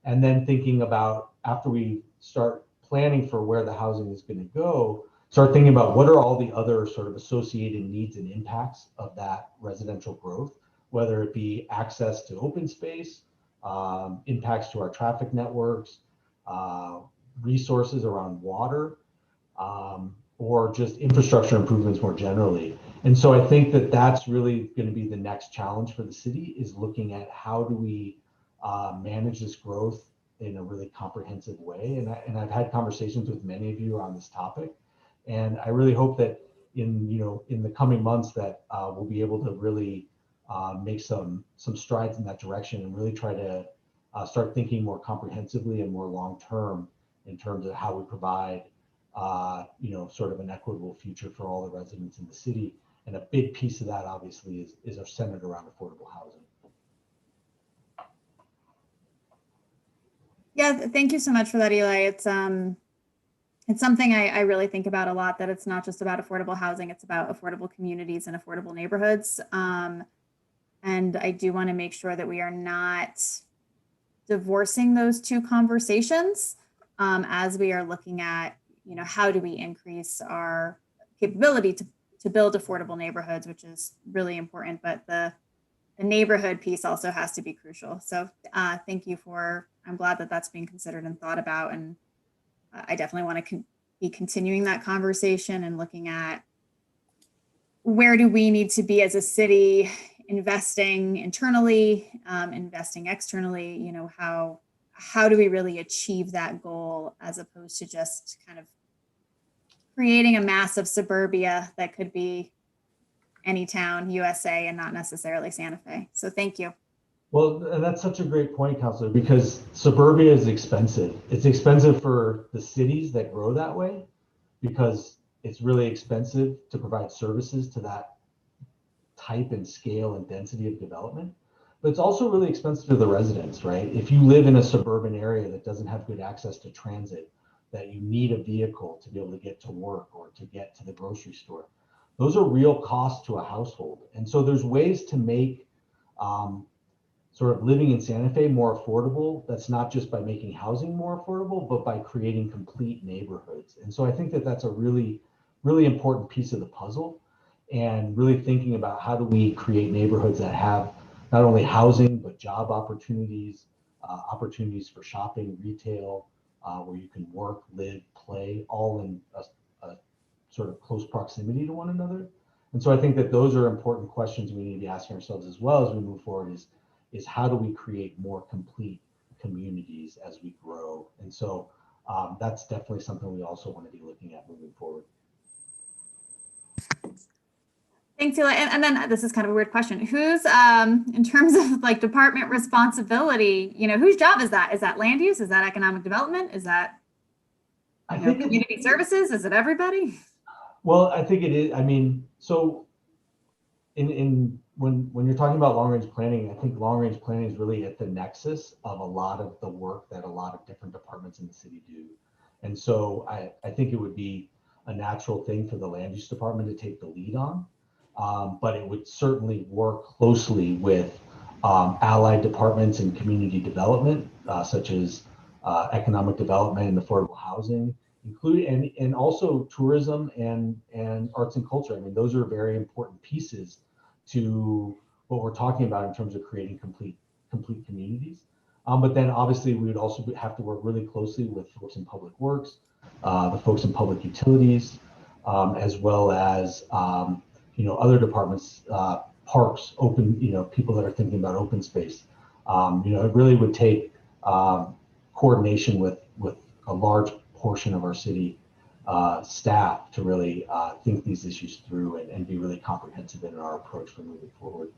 And then thinking about, after we start planning for where the housing is going to go, start thinking about what are all the other sort of associated needs and impacts of that residential growth, whether it be access to open space, impacts to our traffic networks, resources around water, or just infrastructure improvements more generally. And so I think that's really going to be the next challenge for the city, is looking at how do we manage this growth in a really comprehensive way. And I've had conversations with many of you on this topic. And I really hope that in the coming months that we'll be able to really make some strides in that direction and really try to start thinking more comprehensively and more long-term in terms of how we provide sort of an equitable future for all the residents in the city. And a big piece of that obviously is centered around affordable housing. Yeah, thank you so much for that, Eli. It's something I really think about a lot, that it's not just about affordable housing, it's about affordable communities and affordable neighborhoods. And I do want to make sure that we are not divorcing those two conversations as we are looking at, how do we increase our capability to build affordable neighborhoods, which is really important, but the neighborhood piece also has to be crucial. So thank you I'm glad that that's being considered and thought about. And I definitely want to be continuing that conversation and looking at where do we need to be as a city, investing internally, investing externally, you know, how do we really achieve that goal as opposed to just kind of creating a massive suburbia that could be any town, USA, and not necessarily Santa Fe. So thank you. Well, and that's such a great point, Counselor, because suburbia is expensive. It's expensive for the cities that grow that way because it's really expensive to provide services to that type and scale and density of development. But it's also really expensive to the residents, right? If you live in a suburban area that doesn't have good access to transit, that you need a vehicle to be able to get to work or to get to the grocery store, those are real costs to a household. And so there's ways to make sort of living in Santa Fe more affordable. That's not just by making housing more affordable, but by creating complete neighborhoods. And so I think that that's a really, really important piece of the puzzle, and really thinking about how do we create neighborhoods that have not only housing, but job opportunities, opportunities for shopping, retail, where you can work, live, play, all in a sort of close proximity to one another. And so I think that those are important questions we need to be asking ourselves as well as we move forward, is how do we create more complete communities as we grow? And so that's definitely something we also want to be looking at moving forward. Thanks, Eli. And then this is kind of a weird question. Who's, in terms of like department responsibility, you know, whose job is that? Is that land use? Is that economic development? Is that community services? Is it everybody? Well, I think it is. I mean, so when you're talking about long range planning, I think long range planning is really at the nexus of a lot of the work that a lot of different departments in the city do. And so I think it would be a natural thing for the land use department to take the lead on. But it would certainly work closely with allied departments in community development, such as economic development and affordable housing, including and also tourism and arts and culture. I mean, those are very important pieces to what we're talking about in terms of creating complete communities. But then obviously we would also have to work really closely with folks in public works, the folks in public utilities, as well as other departments, parks, open, people that are thinking about open space. It really would take coordination with a large portion of our city staff to really think these issues through and be really comprehensive in our approach for moving forward.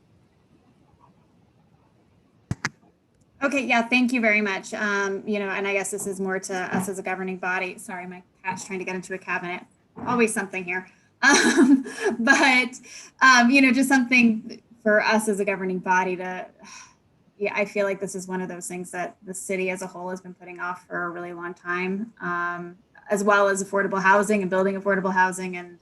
Okay, yeah, thank you very much. And I guess this is more to us as a governing body. Sorry, my cat's trying to get into a cabinet. Always something here. Just something for us as a governing body to, I feel like this is one of those things that the city as a whole has been putting off for a really long time, as well as affordable housing and building affordable housing. And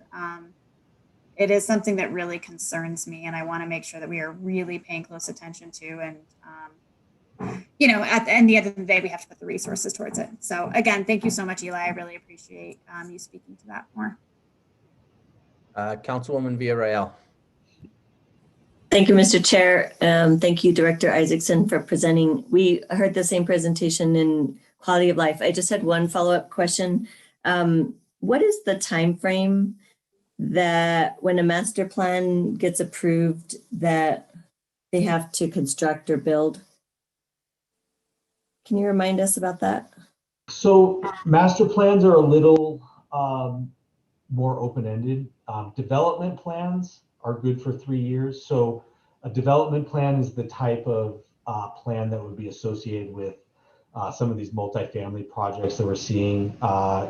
it is something that really concerns me. And I want to make sure that we are really paying close attention to. And, at the end of the day, we have to put the resources towards it. So again, thank you so much, Eli. I really appreciate you speaking to that more. Councilwoman Villarreal. Thank you, Mr. Chair. Thank you, Director Isaacson, for presenting. We heard the same presentation in quality of life. I just had one follow-up question. What is the time frame that when a master plan gets approved that they have to construct or build? Can you remind us about that? So master plans are a little more open-ended. Development plans are good for 3 years. So a development plan is the type of plan that would be associated with some of these multifamily projects that we're seeing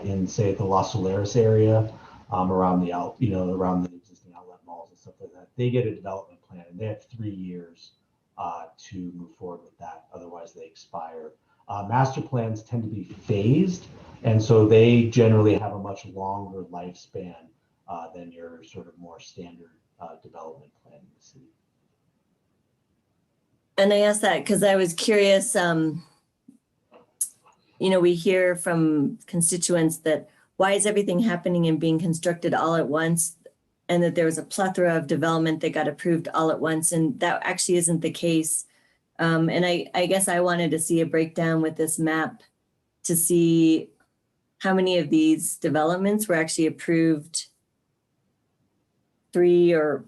in, say, the Los Solares area, around the existing outlet malls and stuff like that. They get a development plan and they have 3 years to move forward with that. Otherwise, they expire. Master plans tend to be phased, and so they generally have a much longer lifespan than your sort of more standard development plan in the city. And I asked that because I was curious, we hear from constituents that why is everything happening and being constructed all at once, and that there was a plethora of development that got approved all at once, and that actually isn't the case. And I guess I wanted to see a breakdown with this map to see how many of these developments were actually approved 3 or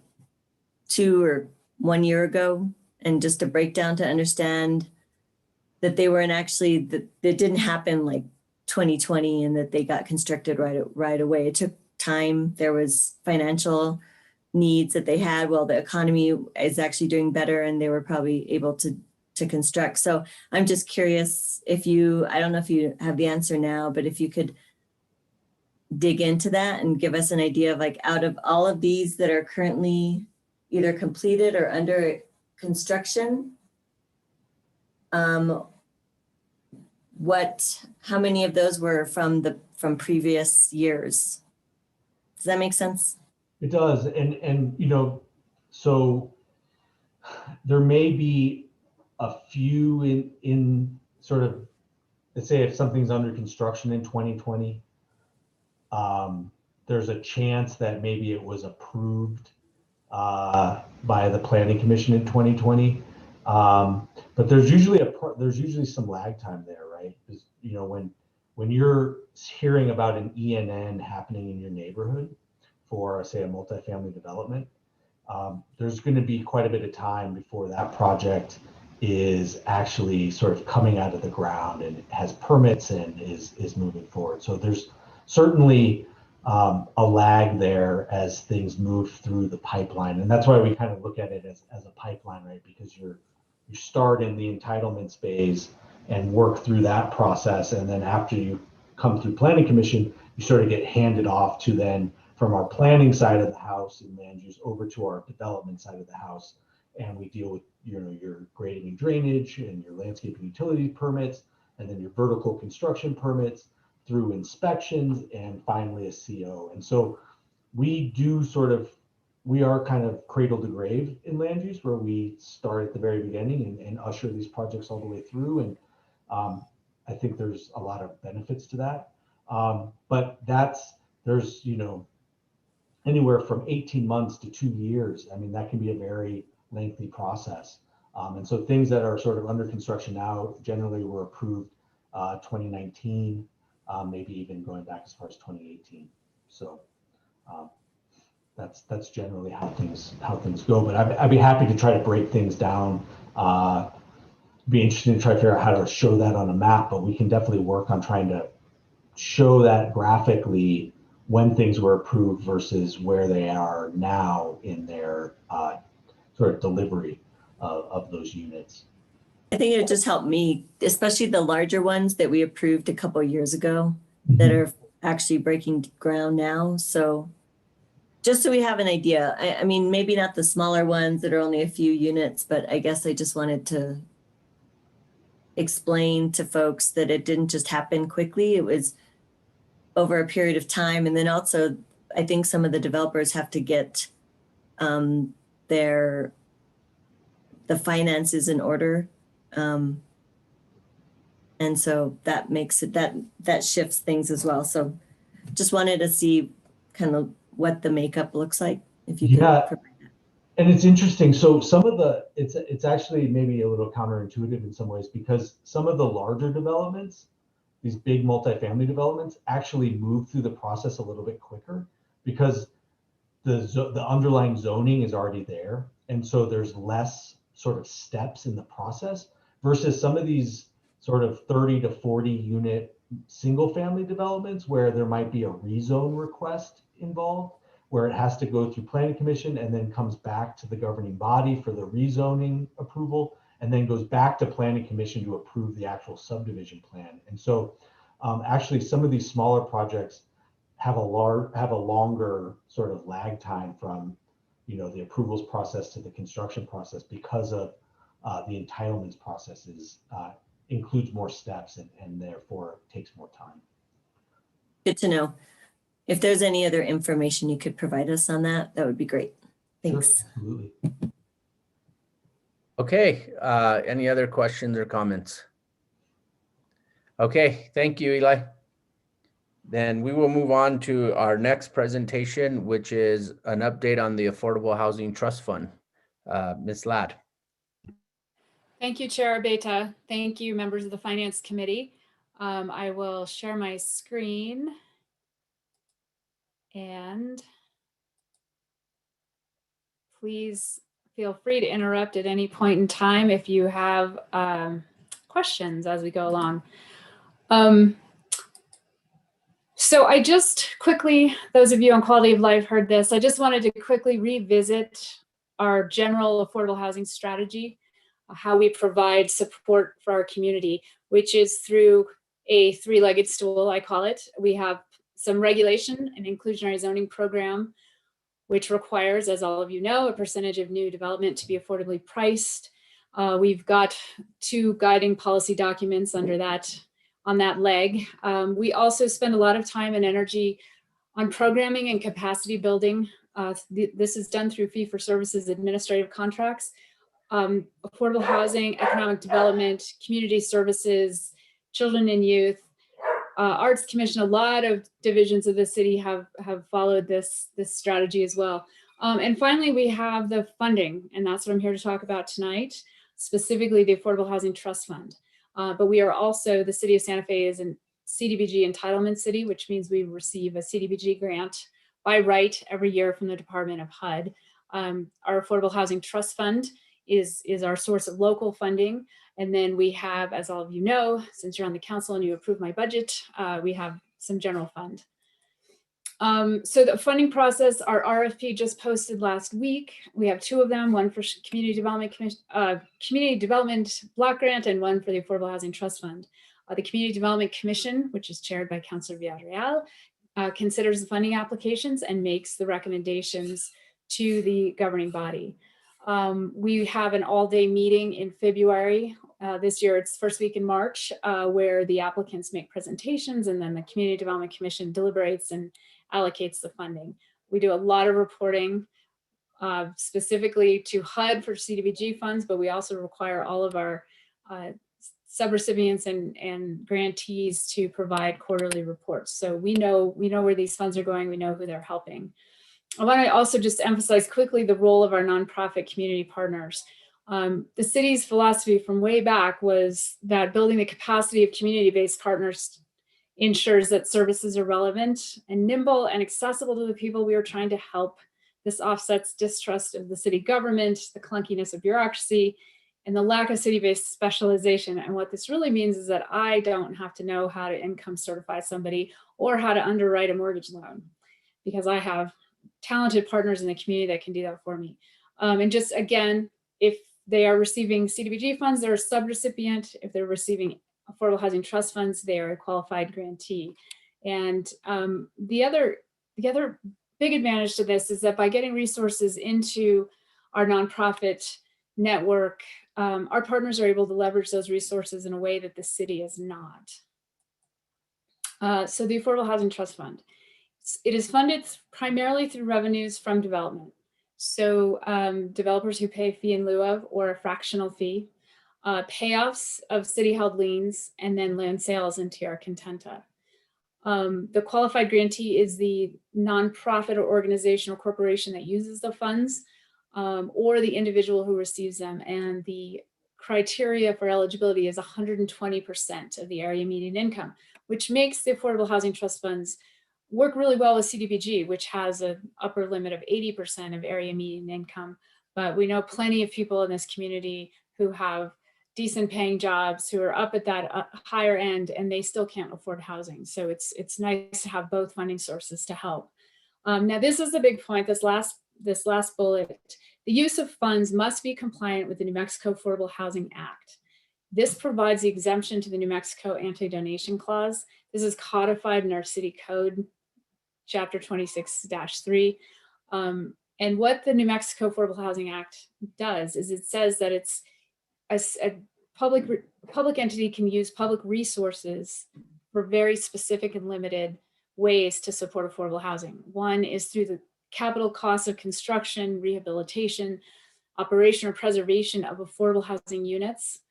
2 or 1 year ago, and just a breakdown to understand that they weren't actually, that it didn't happen like 2020 and that they got constructed right away. It took time. There was financial needs that they had. Well, the economy is actually doing better and they were probably able to construct. So I'm just curious if you, I don't know if you have the answer now, but if you could dig into that and give us an idea of, like, out of all of these that are currently either completed or under construction, how many of those were from previous years? Does that make sense? It does. And, you know, so there may be a few in sort of, let's say if something's under construction in 2020, there's a chance that maybe it was approved by the Planning Commission in 2020. But there's usually some lag time there, right? Because, you know, when you're hearing about an ENN happening in your neighborhood for, say, a multifamily development, there's going to be quite a bit of time before that project is actually sort of coming out of the ground and has permits and is moving forward. So there's certainly a lag there as things move through the pipeline. And that's why we kind of look at it as a pipeline, right? Because you start in the entitlements phase and work through that process. And then after you come through Planning Commission, you sort of get handed off to then from our planning side of the house and land use over to our development side of the house. And we deal with, you know, your grading and drainage and your landscaping utility permits, and then your vertical construction permits through inspections, and finally a CO. And so we are kind of cradle to grave in land use, where we start at the very beginning and usher these projects all the way through. And I think there's a lot of benefits to that. But there's, you know, anywhere from 18 months to 2 years. I mean, that can be a very lengthy process. And so things that are sort of under construction now generally were approved 2019, maybe even going back as far as 2018. So that's generally how things go. But I'd be happy to try to break things down. Be interested to try to figure out how to show that on a map, but we can definitely work on trying to show that graphically when things were approved versus where they are now in their sort of delivery of those units. I think it would just help me, especially the larger ones that we approved a couple of years ago that are actually breaking ground now. So just so we have an idea, I mean, maybe not the smaller ones that are only a few units, but I guess I just wanted to explain to folks that it didn't just happen quickly. It was over a period of time. And then also, I think some of the developers have to get the finances in order. And so that makes it, that shifts things as well. So just wanted to see kind of what the makeup looks like, if you could provide that. And it's interesting. So some of it's actually maybe a little counterintuitive in some ways, because some of the larger developments, these big multifamily developments, actually move through the process a little bit quicker because the underlying zoning is already there. And so there's less sort of steps in the process versus some of these sort of 30 to 40 unit single family developments where there might be a rezone request involved, where it has to go through Planning Commission and then comes back to the governing body for the rezoning approval, and then goes back to Planning Commission to approve the actual subdivision plan. And so actually some of these smaller projects have a longer sort of lag time from, you know, the approvals process to the construction process, because of the entitlements process includes more steps and therefore takes more time. Good to know. If there's any other information you could provide us on that, that would be great. Thanks. Sure, absolutely. Okay, any other questions or comments? Okay, thank you, Eli. Then we will move on to our next presentation, which is an update on the Affordable Housing Trust Fund. Ms. Ladd. Thank you, Chair Abeta. Thank you, members of the Finance Committee. I will share my screen and please feel free to interrupt at any point in time if you have questions as we go along. So I just quickly, those of you on quality of life heard this, I just wanted to quickly revisit our general affordable housing strategy, how we provide support for our community, which is through a three-legged stool, I call it. We have some regulation and inclusionary zoning program, which requires, as all of you know, a percentage of new development to be affordably priced. We've got 2 guiding policy documents under that, on that leg. We also spend a lot of time and energy on programming and capacity building. This is done through fee-for-services administrative contracts, affordable housing, economic development, community services, children and youth, Arts Commission. A lot of divisions of the city have followed this strategy as well. And finally, we have the funding, and that's what I'm here to talk about tonight, specifically the Affordable Housing Trust Fund. But we are also, the city of Santa Fe is a CDBG entitlement city, which means we receive a CDBG grant by right every year from the Department of HUD. Our Affordable Housing Trust Fund is our source of local funding. And then we have, as all of you know, since you're on the council and you approve my budget, we have some general fund. So the funding process, our RFP just posted last week. We have 2 of them, one for Community Development Block Grant and one for the Affordable Housing Trust Fund. The Community Development Commission, which is chaired by Councilor Villarreal, considers the funding applications and makes the recommendations to the governing body. We have an all-day meeting in February. This year, it's first week in March, where the applicants make presentations and then the Community Development Commission deliberates and allocates the funding. We do a lot of reporting specifically to HUD for CDBG funds, but we also require all of our subrecipients and grantees to provide quarterly reports. So we know where these funds are going, we know who they're helping. I want to also just emphasize quickly the role of our nonprofit community partners. The city's philosophy from way back was that building the capacity of community-based partners ensures that services are relevant and nimble and accessible to the people we are trying to help. This offsets distrust of the city government, the clunkiness of bureaucracy, and the lack of city-based specialization. And what this really means is that I don't have to know how to income certify somebody or how to underwrite a mortgage loan, because I have talented partners in the community that can do that for me. And just again, if they are receiving CDBG funds, they're a subrecipient. If they're receiving Affordable Housing Trust funds, they are a qualified grantee. And the other big advantage to this is that by getting resources into our nonprofit network, our partners are able to leverage those resources in a way that the city is not. So the Affordable Housing Trust Fund, it is funded primarily through revenues from development. So developers who pay fee in lieu of or a fractional fee, payoffs of city-held liens, and then land sales into our contenta. The qualified grantee is the nonprofit or organization or corporation that uses the funds, or the individual who receives them. And the criteria for eligibility is 120% of the area median income, which makes the Affordable Housing Trust Funds work really well with CDBG, which has an upper limit of 80% of area median income. But we know plenty of people in this community who have decent paying jobs, who are up at that higher end, and they still can't afford housing. So it's nice to have both funding sources to help. Now, this is the big point, this last bullet. The use of funds must be compliant with the New Mexico Affordable Housing Act. This provides the exemption to the New Mexico Anti-Donation Clause. This is codified in our city code, Chapter 26-3. And what the New Mexico Affordable Housing Act does is it says that it's a public entity can use public resources for very specific and limited ways to support affordable housing. One is through the capital costs of construction, rehabilitation, operation or preservation of affordable housing units.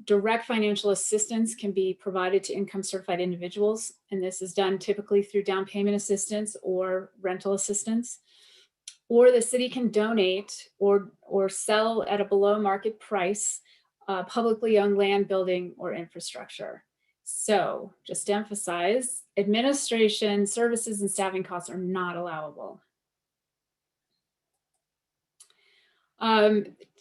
Direct financial assistance can be provided to income certified individuals, and this is done typically through down payment assistance or rental assistance. Or the city can donate or sell at a below market price publicly owned land, building, or infrastructure. So just to emphasize, administration, services, and staffing costs are not allowable.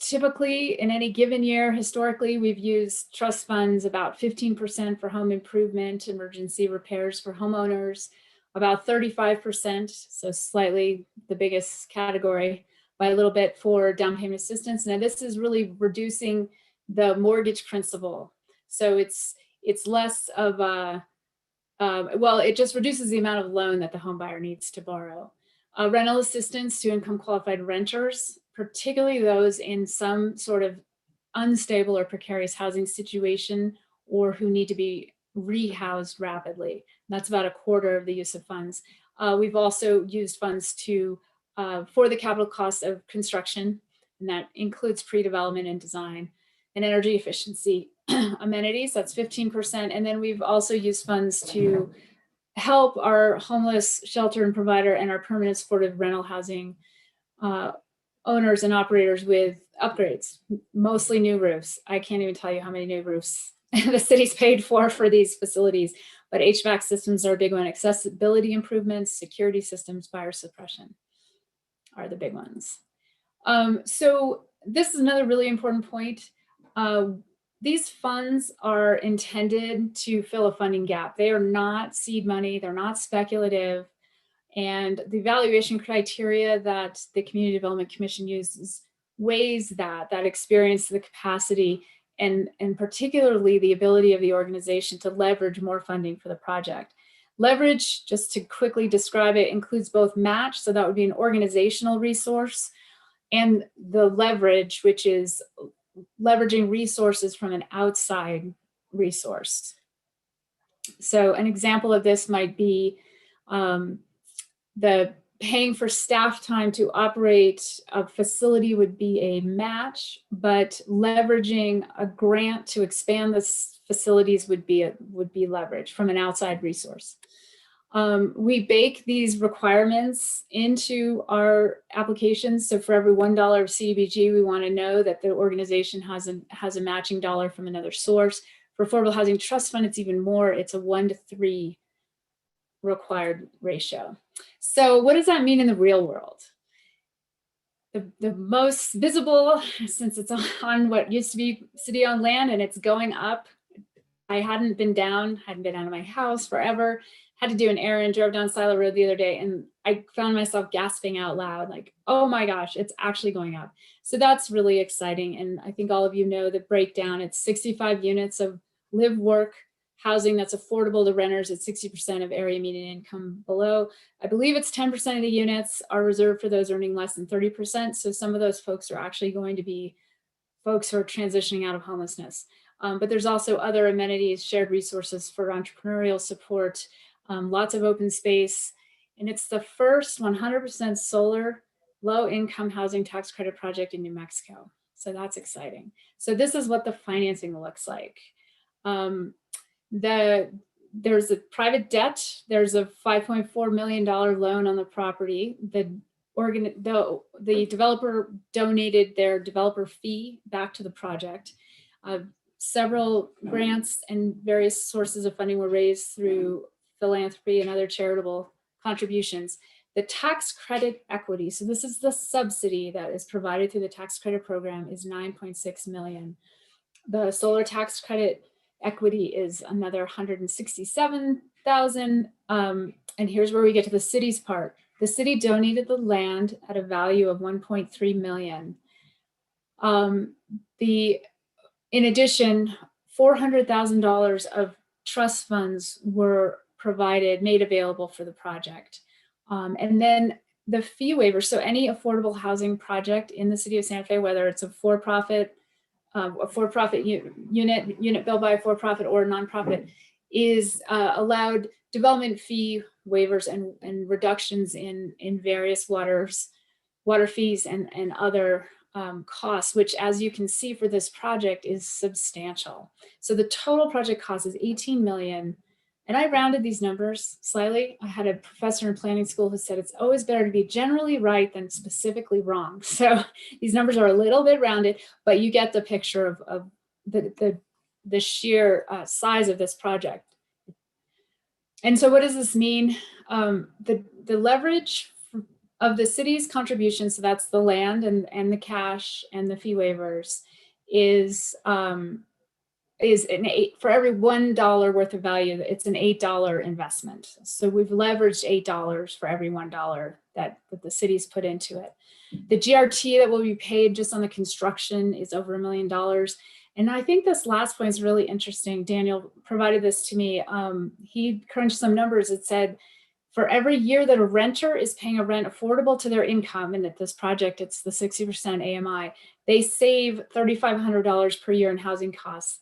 Typically, in any given year, historically, we've used trust funds about 15% for home improvement, emergency repairs for homeowners, about 35%, so slightly the biggest category, by a little bit for down payment assistance. Now, this is really reducing the mortgage principal. So it's less of a, well, it just reduces the amount of loan that the home buyer needs to borrow. Rental assistance to income qualified renters, particularly those in some sort of unstable or precarious housing situation or who need to be rehoused rapidly. That's about a quarter of the use of funds. We've also used funds to for the capital costs of construction, and that includes pre-development and design, and energy efficiency amenities, that's 15%. And then we've also used funds to help our homeless shelter and provider and our permanent supportive rental housing owners and operators with upgrades, mostly new roofs. I can't even tell you how many new roofs the city's paid for these facilities, but HVAC systems are a big one. Accessibility improvements, security systems, fire suppression are the big ones. So this is another really important point. These funds are intended to fill a funding gap. They are not seed money, they're not speculative. And the evaluation criteria that the Community Development Commission uses weighs that experience, the capacity, and particularly the ability of the organization to leverage more funding for the project. Leverage, just to quickly describe it, includes both match, so that would be an organizational resource, and the leverage, which is leveraging resources from an outside resource. So an example of this might be the paying for staff time to operate a facility would be a match, but leveraging a grant to expand the facilities would be leverage from an outside resource. We bake these requirements into our applications. So for every $1 of CDBG, we want to know that the organization has a matching dollar from another source. For Affordable Housing Trust Fund, it's even more. It's a 1-to-3 required ratio. So what does that mean in the real world? The most visible, since it's on what used to be city-owned land and it's going up. I hadn't been out of my house forever, had to do an errand, drove down Silo Road the other day, and I found myself gasping out loud, like, oh my gosh, it's actually going up. So that's really exciting. And I think all of you know the breakdown. It's 65 units of live work housing that's affordable to renters at 60% of area median income below. I believe it's 10% of the units are reserved for those earning less than 30%. So some of those folks are actually going to be folks who are transitioning out of homelessness. But there's also other amenities, shared resources for entrepreneurial support, lots of open space. And it's the first 100% solar low income housing tax credit project in New Mexico. So that's exciting. So this is what the financing looks like. There's a private debt. There's a $5.4 million loan on the property. The developer donated their developer fee back to the project. Several grants and various sources of funding were raised through philanthropy and other charitable contributions. The tax credit equity, so this is the subsidy that is provided through the tax credit program, is $9.6 million. The solar tax credit equity is another $167,000. And here's where we get to the city's part. The city donated the land at a value of $1.3 million. In addition, $400,000 of trust funds were made available for the project. And then the fee waiver, so any affordable housing project in the city of Santa Fe, whether it's a for-profit unit built by a for-profit or a nonprofit, is allowed development fee waivers and reductions in various water fees and other costs, which, as you can see for this project, is substantial. So the total project cost is $18 million. And I rounded these numbers slightly. I had a professor in planning school who said it's always better to be generally right than specifically wrong. So these numbers are a little bit rounded, but you get the picture of the the sheer size of this project. And so what does this mean? The leverage of the city's contribution, so that's the land and the cash and the fee waivers, is for every $1 worth of value, it's an $8 investment. So we've leveraged $8 for every $1 that the city's put into it. The GRT that will be paid just on the construction is over $1 million. And I think this last point is really interesting. Daniel provided this to me. He crunched some numbers. It said, for every year that a renter is paying a rent affordable to their income, and at this project, it's the 60% AMI, they save $3,500 per year in housing costs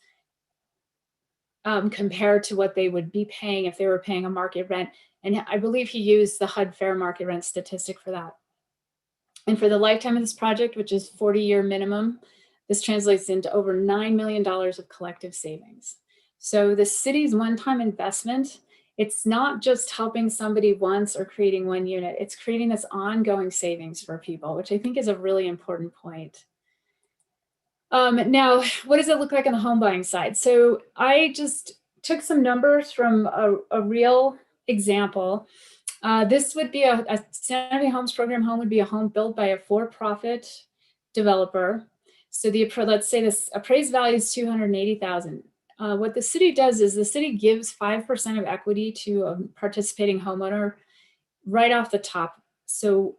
compared to what they would be paying if they were paying a market rent. And I believe he used the HUD fair market rent statistic for that. And for the lifetime of this project, which is 40-year minimum, this translates into over $9 million of collective savings. So the city's one-time investment, it's not just helping somebody once or creating one unit, it's creating this ongoing savings for people, which I think is a really important point. Now, what does it look like on the home buying side? So I just took some numbers from a real example. This would be a Santa Fe Homes program home would be a home built by a for-profit developer. So let's say this appraised value is $280,000. What the city does is the city gives 5% of equity to a participating homeowner right off the top. So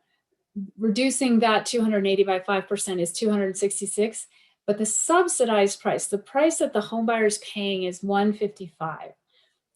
reducing that 280 by 5% is 266. But the subsidized price, the price that the home buyer is paying, is $155.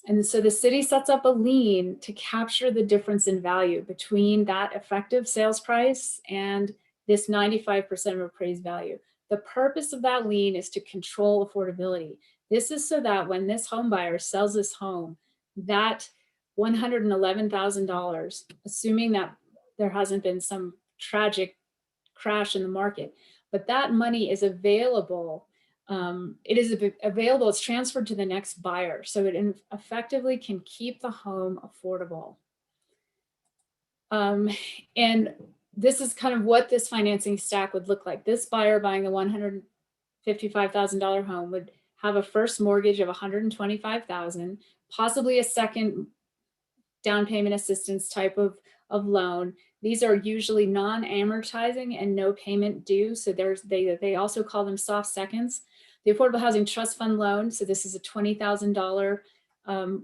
And so the city sets up a lien to capture the difference in value between that effective sales price and this 95% of appraised value. The purpose of that lien is to control affordability. This is so that when this home buyer sells this home, that $111,000, assuming that there hasn't been some tragic crash in the market, but that money is available. It's transferred to the next buyer. So it effectively can keep the home affordable. And this is kind of what this financing stack would look like. This buyer buying the $155,000 home would have a first mortgage of $125,000, possibly a second down payment assistance type of loan. These are usually non-amortizing and no payment due. So they also call them soft seconds. The Affordable Housing Trust Fund loan. So this is a $20,000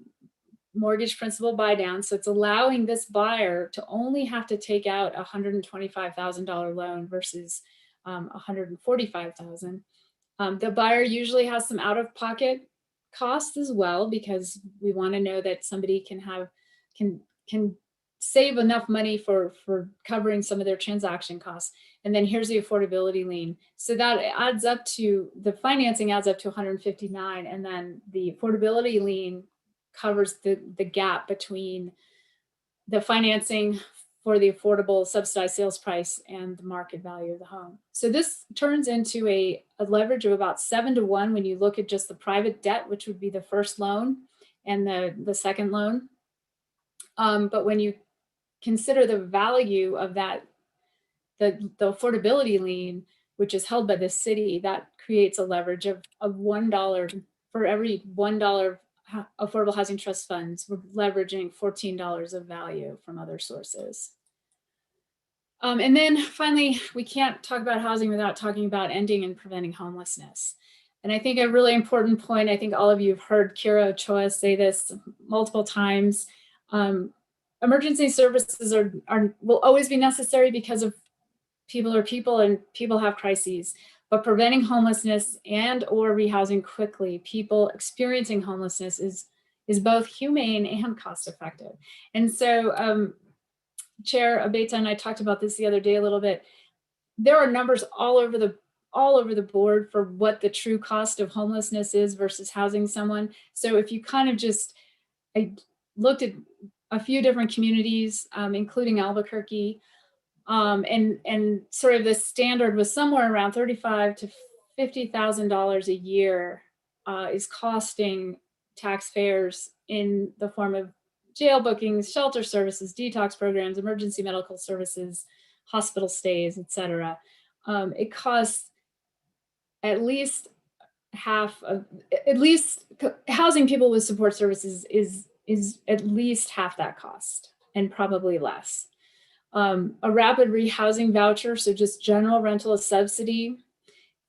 mortgage principal buy down. So it's allowing this buyer to only have to take out a $125,000 loan versus $145,000. The buyer usually has some out-of-pocket costs as well, because we want to know that somebody can save enough money for covering some of their transaction costs. And then here's the affordability lien. So that adds up to, the financing adds up to $159,000, and then the affordability lien covers the gap between the financing for the affordable subsidized sales price and the market value of the home. So this turns into a leverage of about 7 to 1 when you look at just the private debt, which would be the first loan and the second loan. But when you consider the value of that, the affordability lien, which is held by the city, that creates a leverage of $1 for every $1 affordable housing trust funds. We're leveraging $14 of value from other sources. And then finally, we can't talk about housing without talking about ending and preventing homelessness. And I think a really important point, I think all of you have heard Kira Ochoa say this multiple times. Emergency services will always be necessary because of people are people and people have crises. But preventing homelessness and or rehousing quickly people experiencing homelessness is both humane and cost effective. And so Chair Abeta and I talked about this the other day a little bit. There are numbers all over the board for what the true cost of homelessness is versus housing someone. So if you kind of I looked at a few different communities, including Albuquerque, and sort of the standard was somewhere around $35,000 to $50,000 a year is costing taxpayers in the form of jail bookings, shelter services, detox programs, emergency medical services, hospital stays, etc. It costs at least half of, at least housing people with support services is at least half that cost, and probably less. A rapid rehousing voucher, so just general rental subsidy,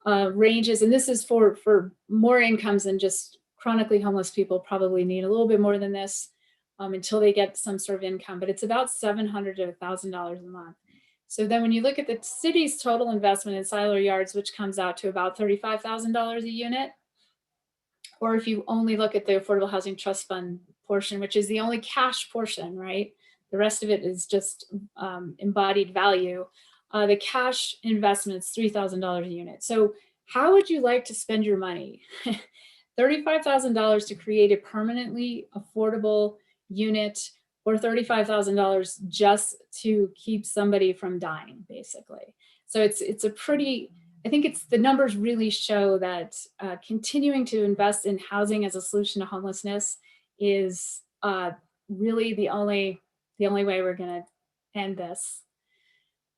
ranges, and this is for more incomes than just chronically homeless people probably need a little bit more than this until they get some sort of income, but it's about $700 to $1,000 a month. So then when you look at the city's total investment in silo yards, which comes out to about $35,000 a unit, or if you only look at the Affordable Housing Trust Fund portion, which is the only cash portion, right? The rest of it is just embodied value. The cash investment is $3,000 a unit. So how would you like to spend your money? $35,000 to create a permanently affordable unit, or $35,000 just to keep somebody from dying, basically. So it's a pretty, I think it's, the numbers really show that continuing to invest in housing as a solution to homelessness is really the only way we're going to end this.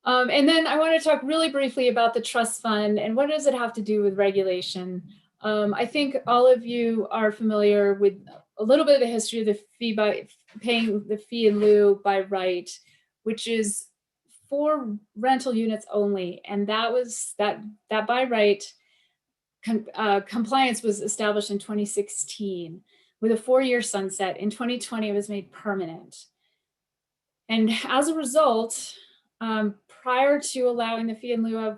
And then I want to talk really briefly about the trust fund and what does it have to do with regulation. I think all of you are familiar with a little bit of the history of the fee by paying the fee in lieu by right, which is for rental units only. And that was that by right compliance was established in 2016 with a 4-year sunset. In 2020, it was made permanent. And as a result, prior to allowing the fee in lieu of,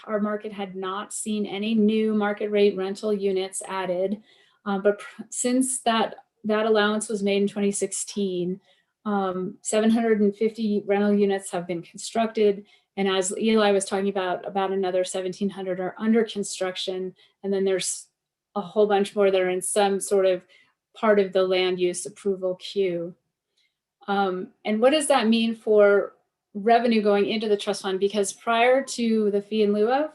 our market had not seen any new market rate rental units added. But since that allowance was made in 2016, 750 rental units have been constructed. And as Eli was talking about another 1,700 are under construction. And then there's a whole bunch more that are in some sort of part of the land use approval queue. And what does that mean for revenue going into the trust fund? Because prior to the fee in lieu of,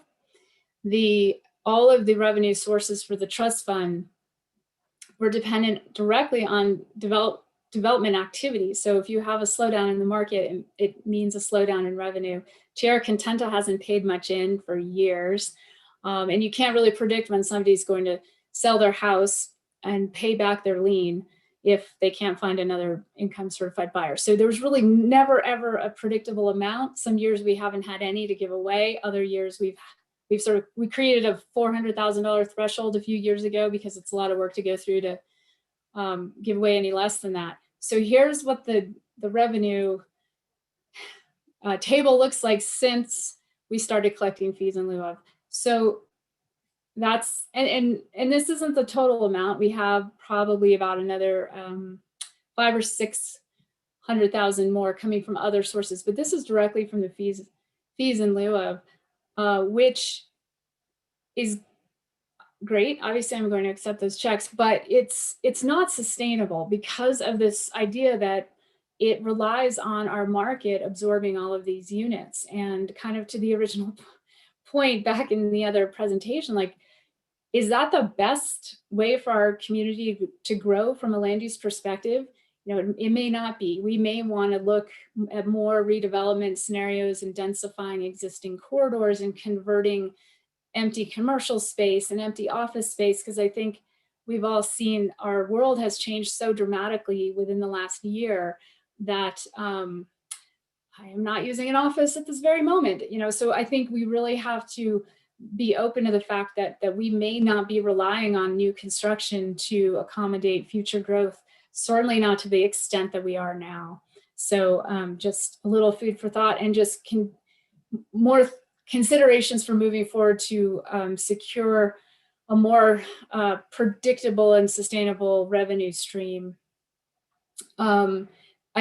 all of the revenue sources for the trust fund were dependent directly on development activity. So if you have a slowdown in the market, it means a slowdown in revenue. Tierra Contenta hasn't paid much in for years. And you can't really predict when somebody's going to sell their house and pay back their lien if they can't find another income certified buyer. So there's really never, ever a predictable amount. Some years we haven't had any to give away. Other years we created a $400,000 threshold a few years ago because it's a lot of work to go through to give away any less than that. So here's what the revenue table looks like since we started collecting fees in lieu of. So that's, and this isn't the total amount. We have probably about another 500,000 or 600,000 more coming from other sources, but this is directly from the fees in lieu of, which is great. Obviously, I'm going to accept those checks, but it's not sustainable because of this idea that it relies on our market absorbing all of these units. And kind of to the original point back in the other presentation, like, is that the best way for our community to grow from a land use perspective? You know, it may not be. We may want to look at more redevelopment scenarios and densifying existing corridors and converting empty commercial space and empty office space, because I think we've all seen our world has changed so dramatically within the last year that I am not using an office at this very moment, you know. So I think we really have to be open to the fact that we may not be relying on new construction to accommodate future growth, certainly not to the extent that we are now. So just a little food for thought, and just more considerations for moving forward to secure a more predictable and sustainable revenue stream. I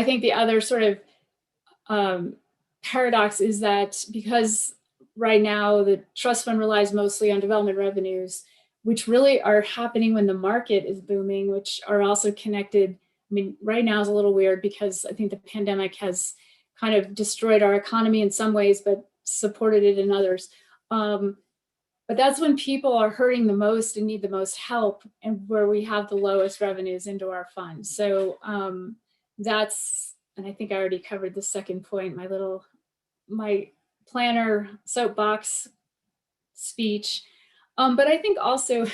think the other sort of paradox is that because right now the trust fund relies mostly on development revenues, which really are happening when the market is booming, which are also connected. I mean, right now is a little weird because I think the pandemic has kind of destroyed our economy in some ways, but supported it in others. But that's when people are hurting the most and need the most help, and where we have the lowest revenues into our fund. So that's, and I think I already covered the second point, my planner soapbox speech. But I think also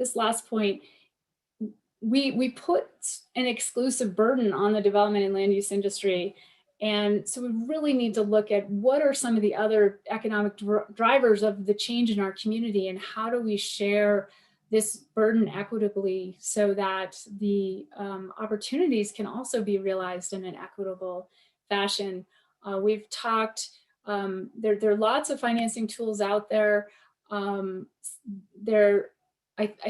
this last point, we put an exclusive burden on the development and land use industry. And so we really need to look at what are some of the other economic drivers of the change in our community, and how do we share this burden equitably so that the opportunities can also be realized in an equitable fashion. We've talked, there are lots of financing tools out there. I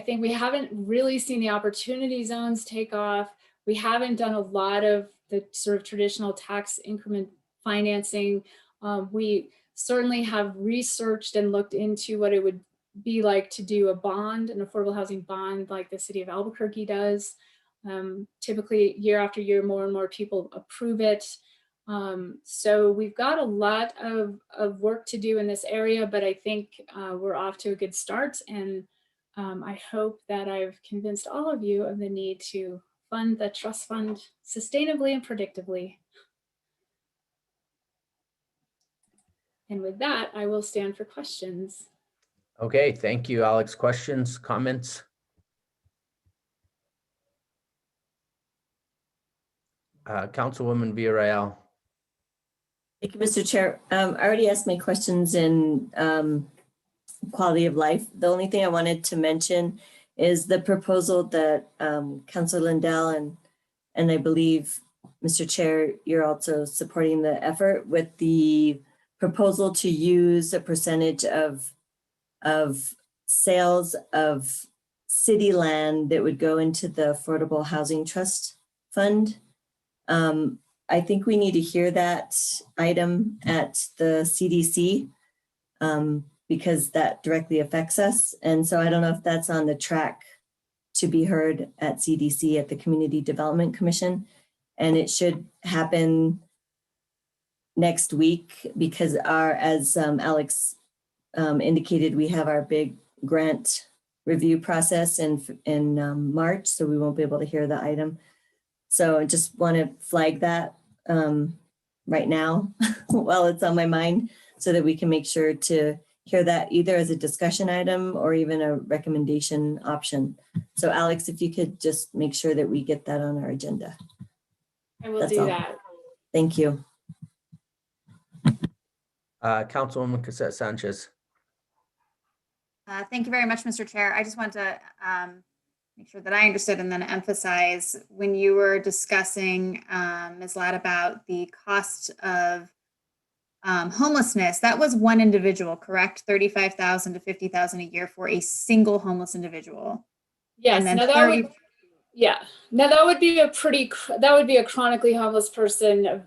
think we haven't really seen the opportunity zones take off. We haven't done a lot of the sort of traditional tax increment financing. We certainly have researched and looked into what it would be like to do a bond, an affordable housing bond, like the city of Albuquerque does. Typically, year after year, more and more people approve it. So we've got a lot of work to do in this area, but I think we're off to a good start. And I hope that I've convinced all of you of the need to fund the trust fund sustainably and predictably. And with that, I will stand for questions. Okay, thank you, Alex. Questions, comments? Councilwoman Villarreal. Thank you, Mr. Chair. I already asked my questions in quality of life. The only thing I wanted to mention is the proposal that Councilor Lindell and I believe, Mr. Chair, you're also supporting the effort with the proposal to use a percentage of sales of city land that would go into the Affordable Housing Trust Fund. I think we need to hear that item at the CDC because that directly affects us. And so I don't know if that's on the track to be heard at CDC at the Community Development Commission. And it should happen next week because as Alex indicated, we have our big grant review process in March, so we won't be able to hear the item. So I just want to flag that right now while it's on my mind so that we can make sure to hear that either as a discussion item or even a recommendation option. So Alex, if you could just make sure that we get that on our agenda. I will That's do all. that. Thank you. Councilwoman Cassette Sanchez. Thank you very much, Mr. Chair. I just want to make sure that I understood and then emphasize when you were discussing, Ms. Ladd, about the cost of homelessness, that was one individual, correct? $35,000 to $50,000 a year for a single homeless individual. Yes, And then now that would, yeah. Now that would be a chronically homeless person,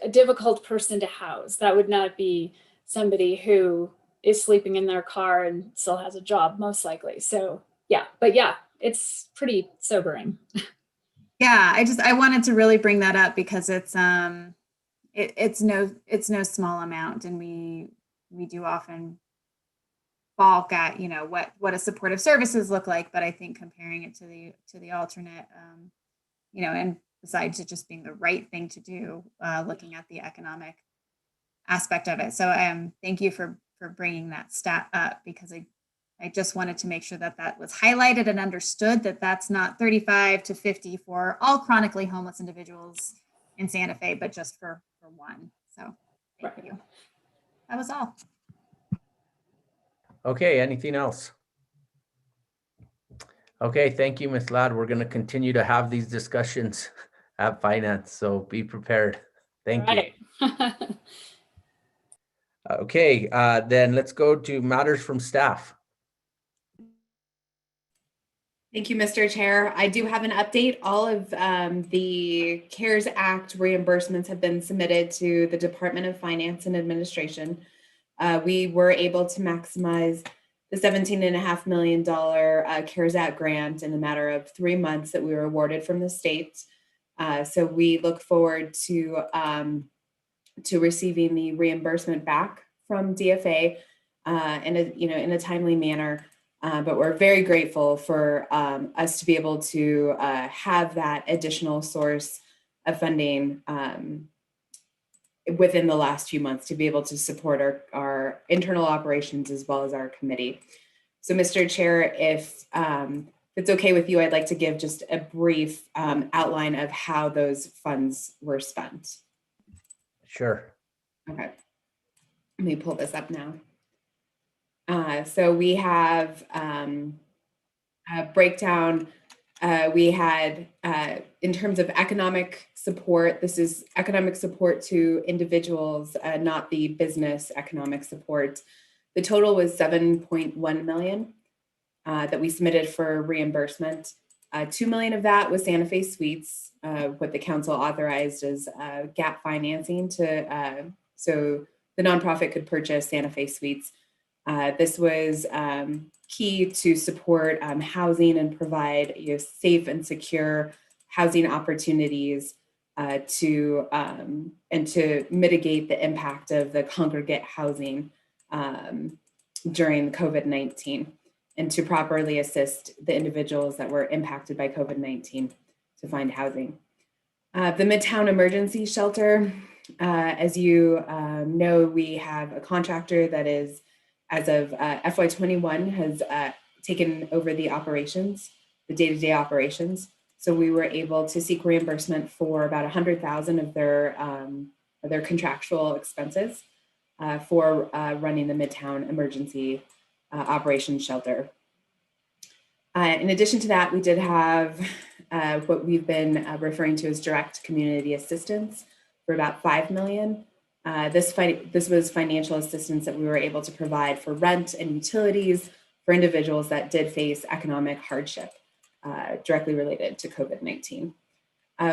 a difficult person to house. That would not be somebody who is sleeping in their car and still has a job, most likely. So yeah, but yeah, it's pretty sobering. Yeah, I wanted to really bring that up because it's no small amount, and we do often balk at what a supportive services look like, but I think comparing it to the alternate, and besides it just being the right thing to do, looking at the economic aspect of it. So thank you for bringing that stat up, because I just wanted to make sure that was highlighted and understood, that that's not 35 to 50 for all chronically homeless individuals in Santa Fe, but just for one. So thank you. That was all. Okay, anything else? Okay, thank you, Ms. Ladd. We're going to continue to have these discussions at finance, so be prepared. Thank you. Okay, then let's go to matters from staff. Thank you, Mr. Chair. I do have an update. All of the CARES Act reimbursements have been submitted to the Department of Finance and Administration. We were able to maximize the $17.5 million CARES Act grant in a matter of 3 months that we were awarded from the state. So we look forward to receiving the reimbursement back from DFA in a timely manner. But we're very grateful for us to be able to have that additional source of funding within the last few months to be able to support our internal operations as well as our committee. So Mr. Chair, if it's okay with you, I'd like to give just a brief outline of how those funds were spent. Sure. Okay. Let me pull this up now. So we have a breakdown. We had, in terms of economic support, this is economic support to individuals, not the business economic support. The total was 7.1 million that we submitted for reimbursement. 2 million of that was Santa Fe Suites, what the council authorized as gap financing to, so the nonprofit could purchase Santa Fe Suites. This was key to support housing and provide safe and secure housing opportunities to mitigate the impact of the congregate housing during COVID-19, and to properly assist the individuals that were impacted by COVID-19 to find housing. The Midtown Emergency Shelter, as you know, we have a contractor that is, as of FY21, has taken over the operations, the day-to-day operations. So we were able to seek reimbursement for about 100,000 of their contractual expenses for running the Midtown Emergency Operations Shelter. In addition to that, we did have what we've been referring to as direct community assistance for about 5 million. This was financial assistance that we were able to provide for rent and utilities for individuals that did face economic hardship directly related to COVID-19.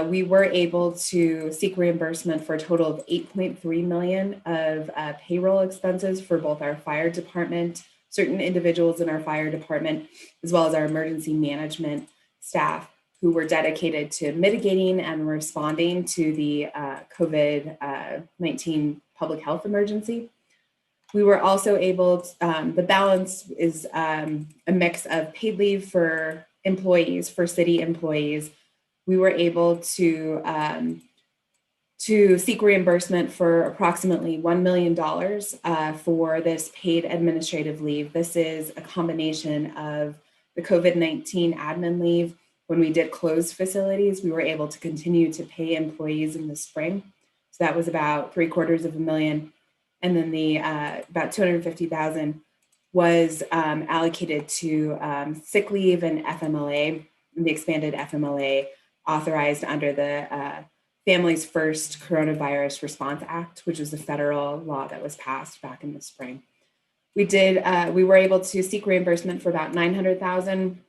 We were able to seek reimbursement for a total of 8.3 million of payroll expenses for both our fire department, certain individuals in our fire department, as well as our emergency management staff who were dedicated to mitigating and responding to the COVID-19 public health emergency. We were also able to, the balance is a mix of paid leave for employees, for city employees. We were able to seek reimbursement for approximately $1 million for this paid administrative leave. This is a combination of the COVID-19 admin leave. When we did close facilities, we were able to continue to pay employees in the spring. So that was about $750,000. And then the about 250,000 was allocated to sick leave and FMLA, the expanded FMLA authorized under the Families First Coronavirus Response Act, which was the federal law that was passed back in the spring. We were able to seek reimbursement for about 900,000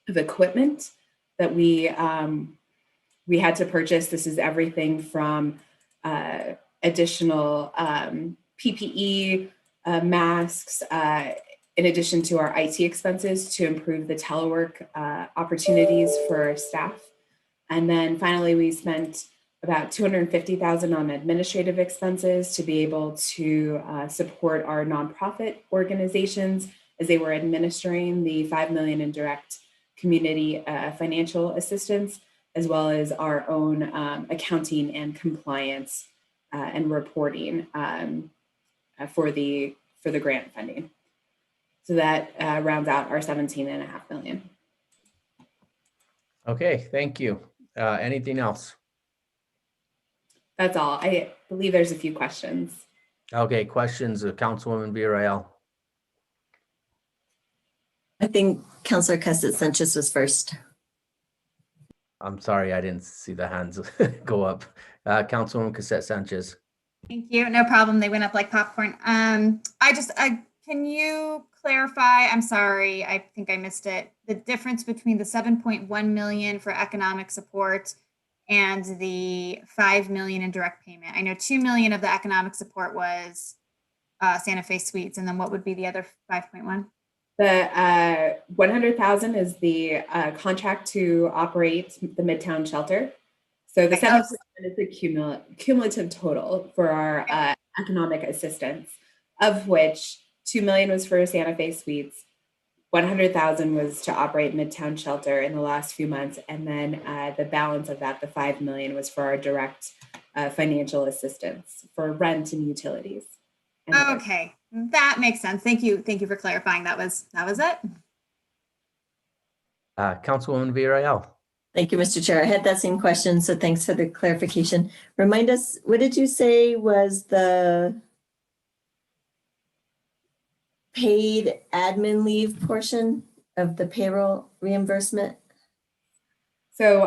of equipment that we had to purchase. This is everything from additional PPE, masks, in addition to our IT expenses to improve the telework opportunities for staff. And then finally, we spent about 250,000 on administrative expenses to be able to support our nonprofit organizations as they were administering the 5 million in direct community financial assistance, as well as our own accounting and compliance and reporting for the grant funding. So that rounds out our 17.5 million. Okay, thank you. Anything else? That's all. I believe there's a few questions. Okay, questions of Councilwoman Villarreal. I think Councilor Cassett Sanchez was first. I'm sorry, I didn't see the hands go up. Councilwoman Cassette Sanchez. Thank you. No problem. They went up like popcorn. Can you clarify? I'm sorry. I think I missed it. The difference between the 7.1 million for economic support and the 5 million in direct payment. I know 2 million of the economic support was Santa Fe Suites, and then what would be the other 5.1? The 100,000 is the contract to operate the Midtown shelter. So the 7% is the cumulative total for our economic assistance, of which 2 million was for Santa Fe Suites, 100,000 was to operate Midtown shelter in the last few months, and then the balance of that, the 5 million, was for our direct financial assistance for rent and utilities. Okay, That makes sense. Thank you. Thank you for clarifying. That was it. Councilwoman Villarreal. Thank you, Mr. Chair. I had that same question, so thanks for the clarification. Remind us, what did you say was the paid admin leave portion of the payroll reimbursement? So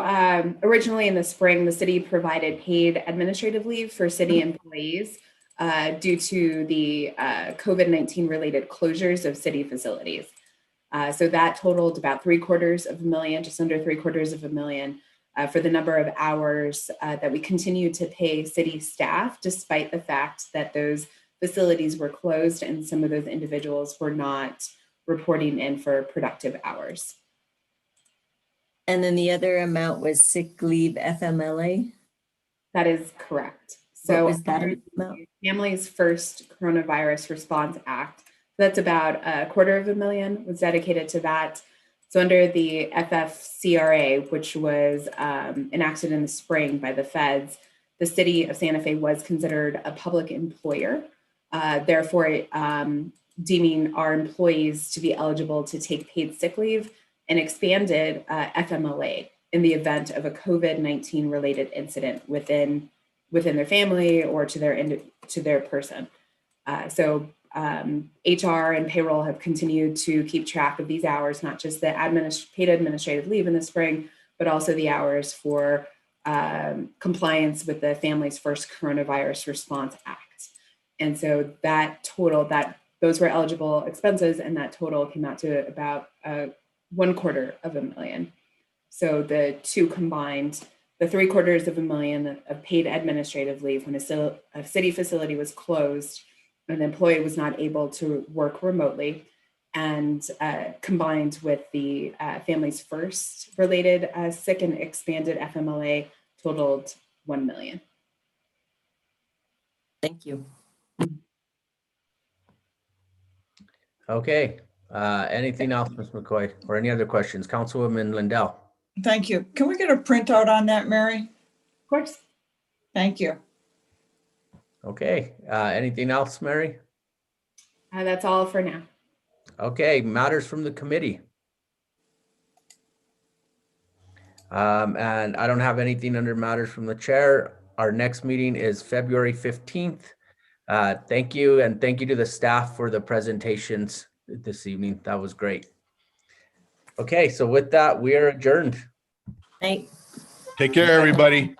originally in the spring, the city provided paid administrative leave for city employees due to the COVID-19 related closures of city facilities. So that totaled about $750,000, just under $750,000 for the number of hours that we continue to pay city staff, despite the fact that those facilities were closed and some of those individuals were not reporting in for productive hours. And then the other amount was sick leave FMLA? That is correct. What So was that amount? Families First Coronavirus Response Act, that's about $250,000 was dedicated to that. So under the FFCRA, which was enacted in the spring by the feds, the city of Santa Fe was considered a public employer, therefore deeming our employees to be eligible to take paid sick leave, and expanded FMLA in the event of a COVID-19 related incident within their family or to their person. So HR and payroll have continued to keep track of these hours, not just the paid administrative leave in the spring, but also the hours for compliance with the Families First Coronavirus Response Act. And so that total, those were eligible expenses, and that total came out to about $250,000. So the two combined, the $750,000 of paid administrative leave when a city facility was closed, an employee was not able to work remotely, and combined with the Families First related sick and expanded FMLA totaled $1 million. Thank you. Okay. Anything else, Ms. McCoy, or any other questions? Councilwoman Lindell. Thank you. Can we get a printout on that, Mary? Of course. Thank you. Okay. Anything else, Mary? That's all for now. Okay. Matters from the committee. And I don't have anything under matters from the chair. Our next meeting is February 15th. Thank you. And thank you to the staff for the presentations this evening. That was great. Okay. So with that, we are adjourned. Thanks. Take care, everybody.